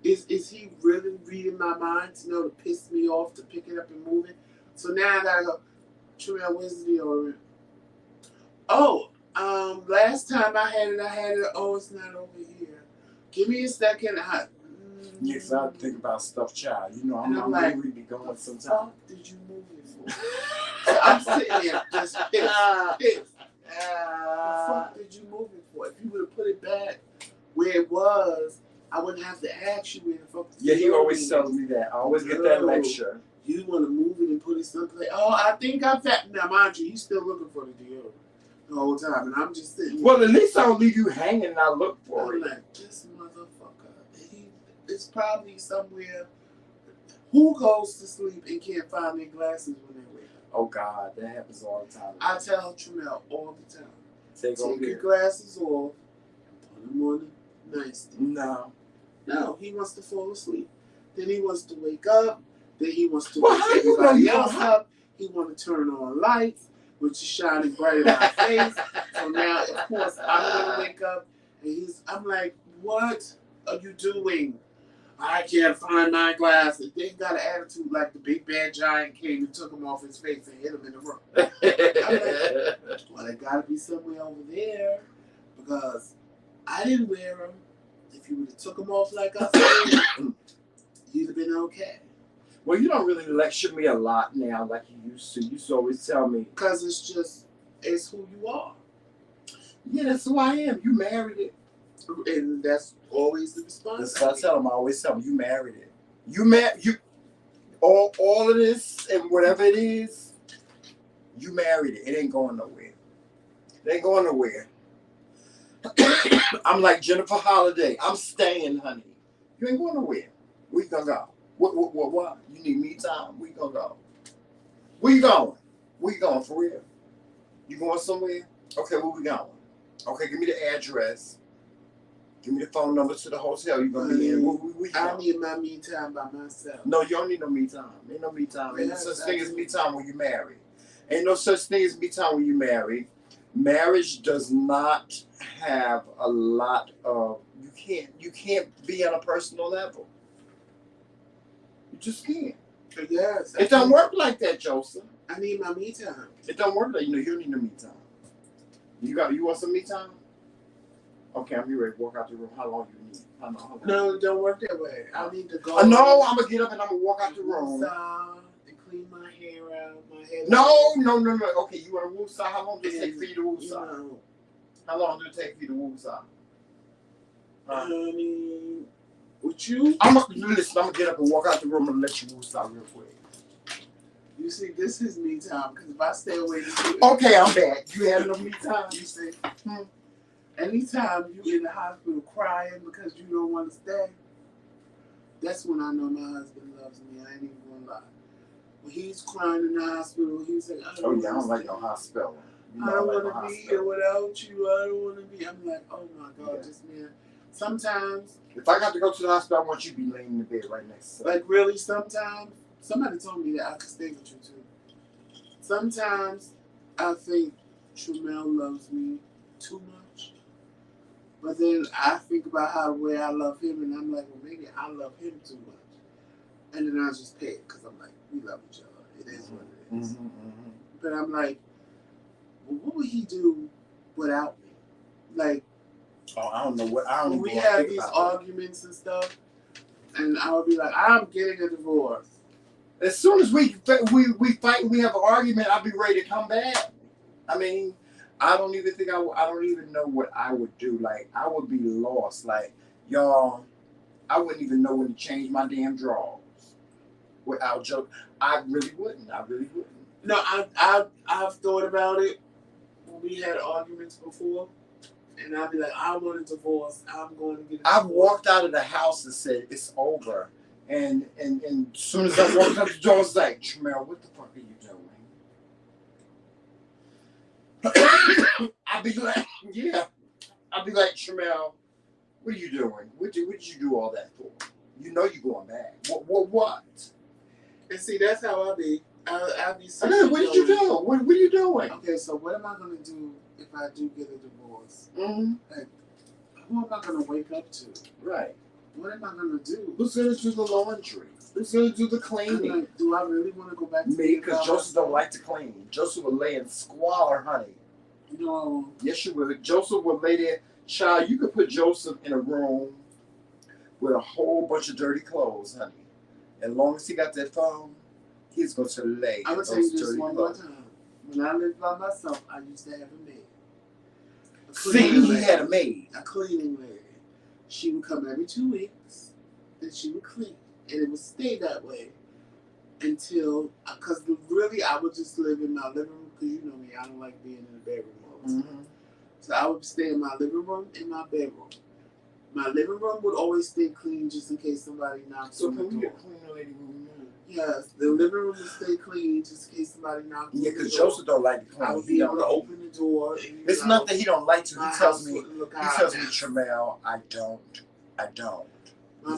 Is he really reading my mind to know to piss me off to pick it up and move it? So now I gotta go, Tramel, where's the deodorant? Oh, last time I had it, oh, it's not over here. Give me a second. Yes, I think about stuff, child. You know, I'm like, really be going sometimes. What the fuck did you move it for? So I'm sitting there just pissed. The fuck did you move it for? If you would have put it back where it was, I wouldn't have to ask you where the fuck. Yeah, he always tells me that. I always get that lecture. You want to move it and put it someplace. Oh, I think I found. Now, mind you, he's still looking for the deodorant the whole time, and I'm just sitting. Well, at least I don't leave you hanging and I look for it. I'm like, this motherfucker. It's probably somewhere. Who goes to sleep and can't find their glasses when they wake up? Oh God, that happens all the time. I tell Tramel all the time. Take your glasses off and put them on the nightstand. No, he wants to fall asleep. Then he wants to wake up. Then he wants to wake everybody else up. He wants to turn on lights, which is shining bright in my face. So now, of course, I'm gonna wake up, and I'm like, "What are you doing? I can't find my glasses." They got an attitude like the big bad giant came and took him off his face and hit him in the room. I'm like, well, they gotta be somewhere over there because I didn't wear them. If you would have took them off like I said, you'd have been okay. Well, you don't really lecture me a lot now like you used to. You used to always tell me. Because it's who you are. Yeah, that's who I am. You married it. And that's always the response. That's what I tell them. I always tell them, you married it. You all of this and whatever it is, you married it. It ain't going nowhere. It ain't going nowhere. I'm like Jennifer Holiday. I'm staying, honey. You ain't going nowhere. Where you gonna go? What? You need me time? Where you gonna go? Where you going? Where you going for real? You going somewhere? Okay, where we going? Okay, give me the address. Give me the phone number to the hotel you're gonna be in. I need my me time by myself. No, you don't need no me time. Ain't no me time. Ain't no such thing as me time when you married. Ain't no such thing as me time when you married. Marriage does not have a lot of you can't be on a personal level. You just can't. Yes. It don't work like that, Joseph. I need my me time. It don't work like you don't need no me time. You want some me time? Okay, I'm ready to walk out the room. How long you need? How long? No, it don't work that way. I need to go. No, I'm gonna get up and I'm gonna walk out the room. And clean my hair out, my hair. No. Okay, you want to woosah? How long does it take for you to woosah? How long does it take for you to woosah? I mean, With you? I'm gonna get up and walk out the room and let you woos out real quick. You see, this is me time, because if I stay away to you, okay, I'm back. You had enough me time. You see, anytime you in the hospital crying because you don't want to stay, that's when I know my husband loves me. I ain't even gonna lie. When he's crying in the hospital, he's like, I don't like no hospital. You I don't like want to be here without you. I don't want to be. I'm like, oh my God, this man. Sometimes, if I got to go to the hospital, I want you to be laying in the bed right next to me. like really, sometimes, somebody told me that I could stay with you too. Sometimes I think Tramel loves me too much. But then I think about how the way I love him, and I'm like, well, maybe I love him too much. And then I just pay it, because I'm like, we love each other. It is what it is. But I'm like, well, what would he do without me? Like, I don't know what. I don't. When we have these arguments and stuff, and I would be like, I'm getting a divorce. As soon as we fight and we have an argument, I'll be ready to come back. I mean, I don't even think I don't even know what I would do. Like, I would be lost. Like, y'all, I wouldn't even know when to change my damn drawers. Without joke, I really wouldn't. No, I've thought about it when we had arguments before, and I'd be like, I want a divorce. I'm going to get a divorce. I've walked out of the house and said it's over, and as soon as I walked out the door, I was like, Tramel, what the fuck are you doing? I'd be like, yeah. I'd be like, Tramel, what are you doing? What did you do all that for? You know you're going back. What? And see, that's how I be. I'll be what did you do? What are you doing? Okay, so what am I going to do if I do get a divorce? Like, who am I going to wake up to? Right. What am I going to do? Who's going to do the laundry? Who's going to do the cleaning? Like, do I really want to go back to me? Because Joseph don't like to clean. Joseph will lay in squalor, honey. No. Yes, you will. Joseph will lay there. Child, you could put Joseph in a room with a whole bunch of dirty clothes, honey. As long as he got that phone, he's going to lay. I'm going to tell you this one more time. When I lived by myself, I used to have a maid. He had a maid. A cleaning lady. She would come every 2 weeks, and she would clean. And it would stay that way until, because really I would just live in my living room, because you know me, I don't like being in the bedroom all the time. So I would stay in my living room and my bedroom. My living room would always stay clean just in case somebody knocks on the door. So can we get a cleaner lady room now? Yes, the living room would stay clean just in case somebody knocks on the door. Yeah, because Joseph don't like to clean. I would be able to open the door. And, it's not that he don't like to. He tells me, Tramel, I don't. My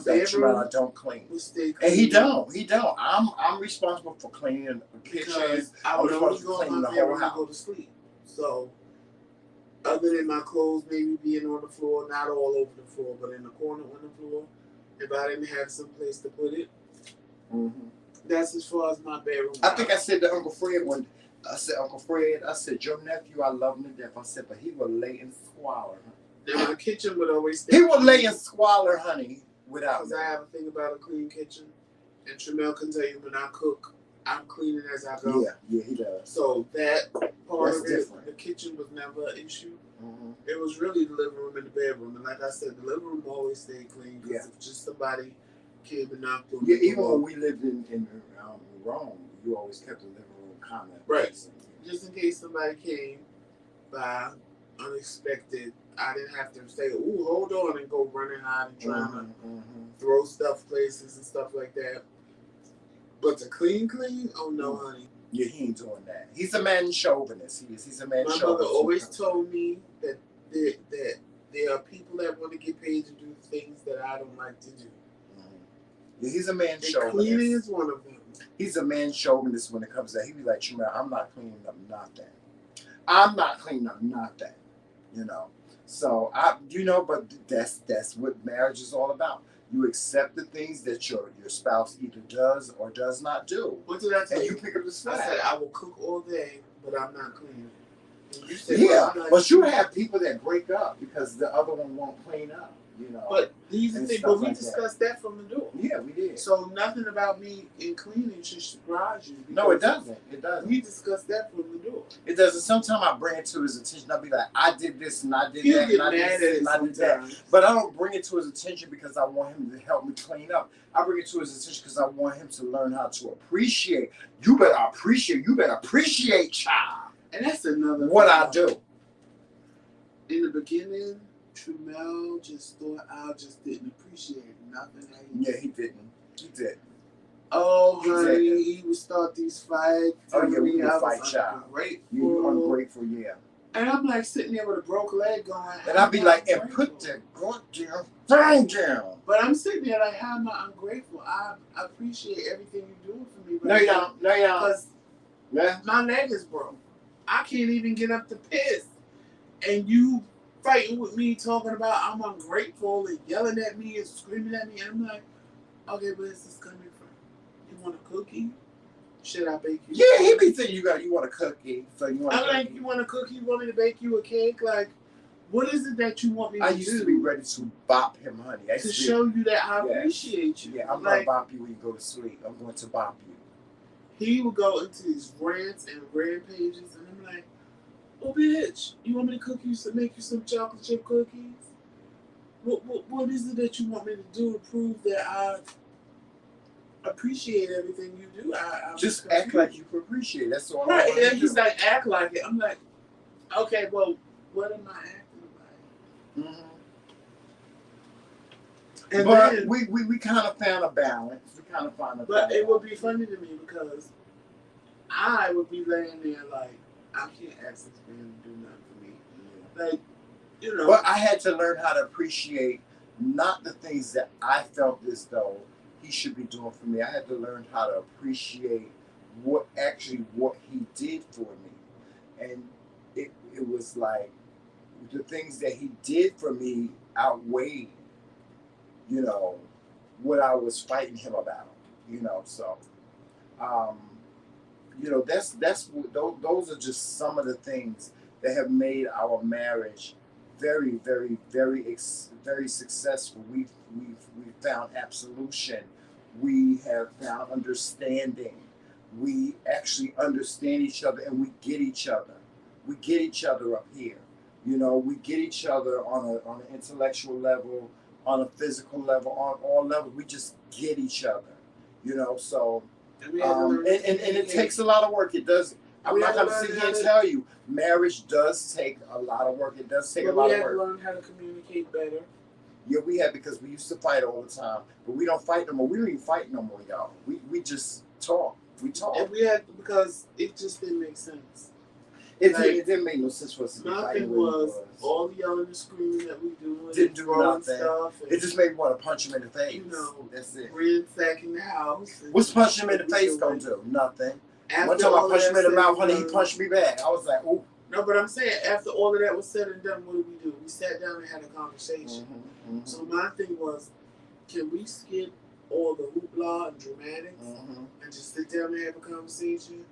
bedroom, Tramel, I don't clean. Stay clean. And he don't. I'm responsible for cleaning the kitchen. I would only go in my bedroom to go to sleep. So, other than my clothes maybe being on the floor, not all over the floor, but in the corner on the floor, if I didn't have some place to put it, that's as far as my bedroom. I think I said to Uncle Fred Uncle Fred, your nephew, I love him to death. I said, but he will lay in squalor. Then my kitchen would always stay. He would lay in squalor, honey, without me. Because I have a thing about a clean kitchen. And Tramel can tell you when I cook, I'm cleaning as I go. Yeah, he does. So that part of it, the kitchen was never an issue. It was really the living room and the bedroom. And like I said, the living room always stayed clean. Because if just somebody came and knocked on the door. Even when we lived in Rome, you always kept the living room kind of. Right. Just in case somebody came by unexpected, I didn't have to say, ooh, hold on, and go running hide and trying to throw stuff places and stuff like that. But to clean, oh no, honey. Yeah, he ain't doing that. He's a man chauvinist. He's a man chauvinist. My mother always told me that there are people that want to get paid to do things that I don't like to do. Yeah, he's a man chauvinist. Cleaning is one of them. He's a man chauvinist when it comes to that. He be like, I'm not cleaning up nothing. I'm not cleaning up nothing. You know. So but that's what marriage is all about. You accept the things that your spouse either does or does not do. What did I tell you? And you pick up the slack. I said I will cook all day, but I'm not cleaning. You said, but you have people that break up because the other one won't clean up. You know. But these are things. But we discussed that from the door. Yeah, we did. So nothing about me in cleaning should surprise you. No, it doesn't. It doesn't. We discussed that from the door. It doesn't. Sometimes I bring it to his attention. I'll be like, I did this and I did He'll that get and I mad did at this it and I did that. sometimes. But I don't bring it to his attention because I want him to help me clean up. I bring it to his attention because I want him to learn how to appreciate. You better appreciate, child. And that's another What thing. I do. In the beginning, Trumel just thought I just didn't appreciate nothing. Yeah, he didn't. He did. Oh, honey, he would start these fights. Oh, yeah, we would I fight, was child. ungrateful. You ungrateful, yeah. And I'm like sitting there with a broke leg going. And I'd be like, and put that goddamn thing down. But I'm sitting there like, how am I ungrateful? I appreciate everything you're doing for me. But No, you don't. No, you don't. Because Yeah. my leg is broke. I can't even get up to piss. And you fighting with me talking about I'm ungrateful and yelling at me and screaming at me. And I'm like, okay, where's this coming from? You want a cookie? Should I bake you? Yeah, he be thinking you want a cookie. So you want I'm like, you want a cookie? You want me to bake you a cake? Like, what is it that you want me to do? I used to be ready to bop him, honey. To show you that I appreciate you. Yeah, I'm like, going to bop you when you go to sleep. I'm going to bop you. He would go into these rants and rampages, and I'm like, oh, bitch, you want me to cook you make you some chocolate chip cookies? What is it that you want me to do to prove that I appreciate everything you do? I just act like you appreciate it. That's all right. I want And he's like, act like it. I'm like, okay, well, what am I acting like? Mm-hmm. And but then, we kind of found a balance. We kind of found a balance. But it would be funny to me because I would be laying there like, I can't ask this man to do nothing for me. Yeah. Like, you know. But I had to learn how to appreciate not the things that I felt as though he should be doing for me. I had to learn how to appreciate what he did for me. And it was like the things that he did for me outweighed, you know, what I was fighting him about, you know. So, you know, those are just some of the things that have made our marriage very, very, very, very successful. We've found absolution. We have found understanding. We actually understand each other, and we get each other. We get each other up here. You know, we get each other on an intellectual level, on a physical level, on all levels. We just get each other. You know, so and it takes a lot of work. It does. I'm not going to sit here and tell you, marriage does take a lot of work. It does take a lot of work. We have to learn how to communicate better. Yeah, we have, because we used to fight all the time, but we don't fight no more. We don't even fight no more, y'all. We just talk. We talk. And we had, because it just didn't make sense. It didn't make no sense for us to be fighting. Nothing was all the yelling and screaming that we do. Didn't do nothing. Stuff, it just made me want to punch him in the face. You know, that's it. Ransacking the house. What's punching him in the face gonna do? Nothing. After one time I punched him in the mouth, honey, he punched me back. I was like, ooh. No, but I'm saying, after all of that was said and done, what did we do? We sat down and had a conversation. Mm-hmm, mm-hmm. So my thing was, can we skip all the hoopla and dramatics and just sit down and have a conversation?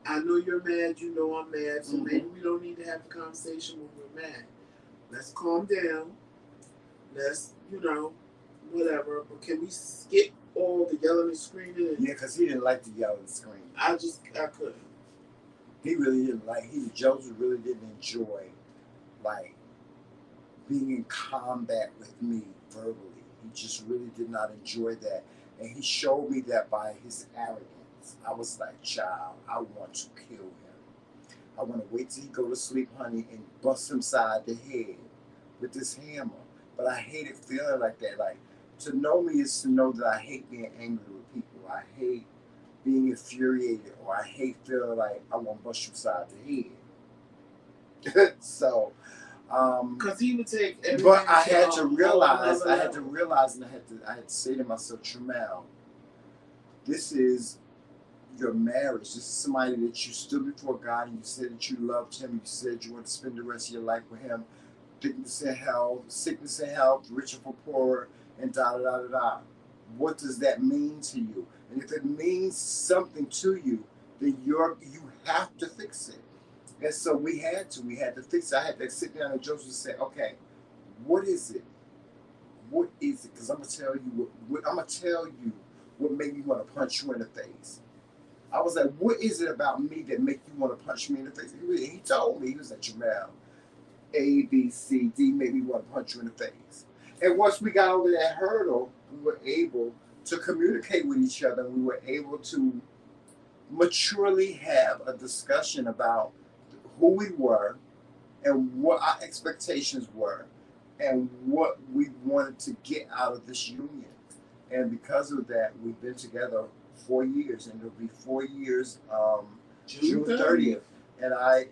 I know you're mad, you know I'm mad, so maybe we don't need to have the conversation when we're mad. Let's calm down. Let's, you know, whatever. But can we skip all the yelling and screaming? Yeah, because he didn't like to yell and scream. I couldn't. He really didn't like. Joseph really didn't enjoy, like, being in combat with me verbally. He just really did not enjoy that, and he showed me that by his arrogance. I was like, child, I want to kill him. I want to wait till he go to sleep, honey, and bust him side the head with this hammer. But I hated feeling like that. Like, to know me is to know that I hate being angry with people. I hate being infuriated, or I hate feeling like I want to bust you side the head. So, because he would take everything. But I had to realize, and I had to say to myself, Tramel, this is your marriage. This is somebody that you stood before God and you said that you loved him. You said you want to spend the rest of your life with him. Sickness and health, rich and for poorer, and da-da-da-da-da. What does that mean to you? And if it means something to you, then you have to fix it. And so we had to fix it. I had to sit down and Joseph say, okay, what is it? What is it? Because I'm gonna tell you what made me want to punch you in the face. I was like, what is it about me that make you want to punch me in the face? He told me, he was like, Jamel, A, B, C, D made me want to punch you in the face. And once we got over that hurdle, we were able to communicate with each other. We were able to maturely have a discussion about who we were and what our expectations were and what we wanted to get out of this union. And because of that, we've been together 4 years, and it'll be 4 years June 30th. And I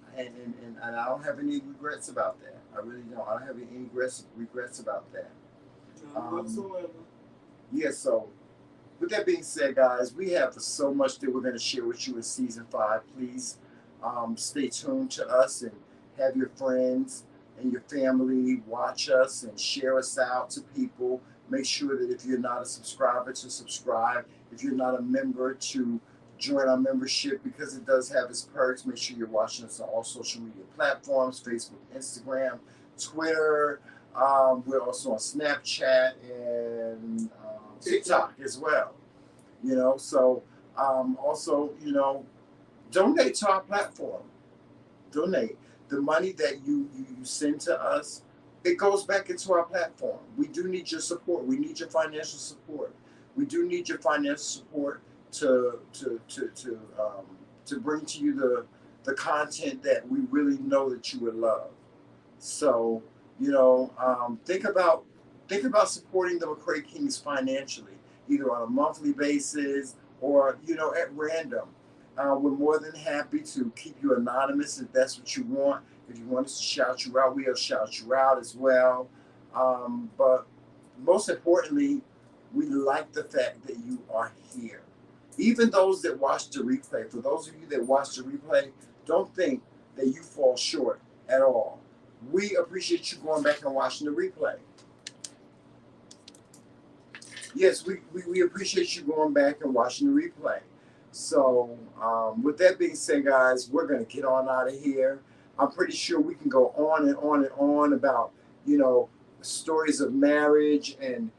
don't have any regrets about that. I really don't. I don't have any regrets about that. None whatsoever. Yeah, so with that being said, guys, we have so much that we're going to share with you in season 5. Please stay tuned to us and have your friends and your family watch us and share us out to people. Make sure that if you're not a subscriber, to subscribe. If you're not a member, to join our membership, because it does have its perks. Make sure you're watching us on all social media platforms: Facebook, Instagram, Twitter. We're also on Snapchat and TikTok as well. You know, so also, you know, donate to our platform. Donate. The money that you send to us, it goes back into our platform. We do need your support. We need your financial support. We do need your financial support to bring to you the content that we really know that you would love. So, you know, think about supporting the TheMcRaeKingz financially, either on a monthly basis or, you know, at random. We're more than happy to keep you anonymous if that's what you want. If you want us to shout you out, we'll shout you out as well. But most importantly, we like the fact that you are here. Even those that watch the replay, for those of you that watch the replay, don't think that you fall short at all. We appreciate you going back and watching the replay. Yes, we appreciate you going back and watching the replay. So with that being said, guys, we're going to get on out of here. I'm pretty sure we can go on and on and on about, you know, stories of marriage and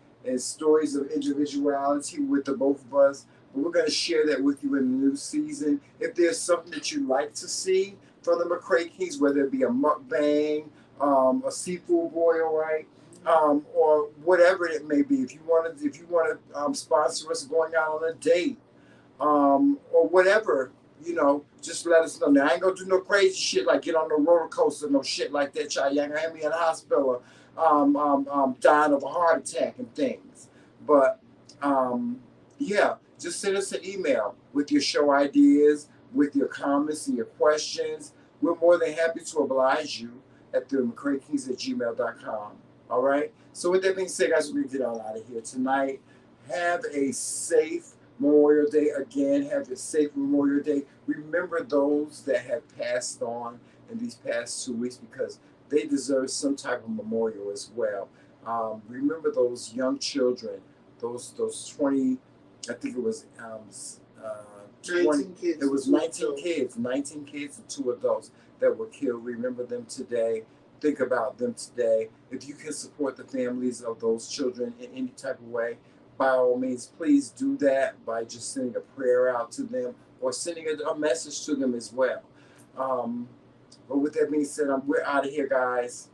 stories of individuality with the both of us. But we're going to share that with you in the new season. If there's something that you'd like to see from the TheMcRaeKingz, whether it be a mukbang, a seafood boil, right? Or whatever it may be. If you want to sponsor us going out on a date, or whatever, you know, just let us know. Now, I ain't gonna do no crazy shit like get on the roller coaster, no shit like that. Y'all ain't gonna have me in the hospital, dying of a heart attack and things. But yeah, just send us an email with your show ideas, with your comments and your questions. We're more than happy to oblige you at TheMcRaeKingz@gmail.com. All right. So with that being said, guys, we're gonna get all out of here tonight. Have a safe Memorial Day. Again, have a safe Memorial Day. Remember those that have passed on in these past 2 weeks, because they deserve some type of memorial as well. Remember those young children, those 20, I think it was 19 kids. It was 19 kids and 2 adults that were killed. Remember them today. Think about them today. If you can support the families of those children in any type of way, by all means, please do that by just sending a prayer out to them or sending a message to them as well. But with that being said, we're out of here, guys.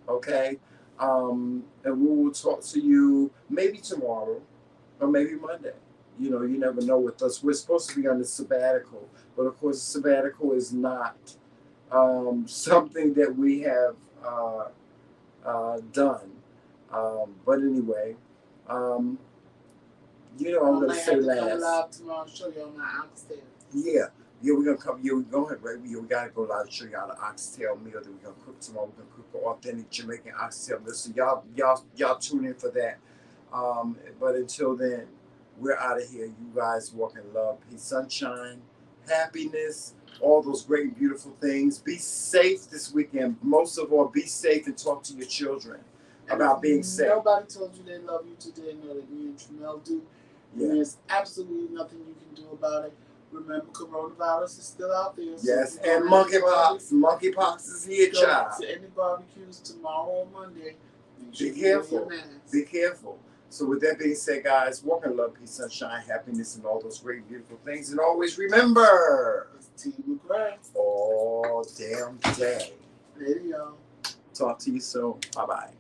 Okay? And we will talk to you maybe tomorrow or maybe Monday. You know, you never know with us. We're supposed to be on the sabbatical, but of course, the sabbatical is not something that we have done. But anyway, you know, I'm gonna say last. Come live tomorrow and show y'all my oxtail. Yeah, we're gonna come. Yeah, we're going right. Yeah, we gotta go live and show y'all the oxtail meal that we're gonna cook tomorrow. We're gonna cook an authentic Jamaican oxtail meal. So y'all tune in for that. But until then, we're out of here. You guys walk in love, peace, sunshine, happiness, all those great and beautiful things. Be safe this weekend. Most of all, be safe and talk to your children about being safe. Nobody told you they love you today. Know that me and Tramel do. Yeah. And there's absolutely nothing you can do about it. Remember, coronavirus is still out there. So yes, and monkeypox. Monkeypox is here, child. To any barbecues tomorrow or Monday. Be careful. Be careful. So with that being said, guys, walk in love, peace, sunshine, happiness, and all those great, beautiful things. And always remember, It's TheMcRae. all damn day. Later, y'all. Talk to you soon. Bye-bye.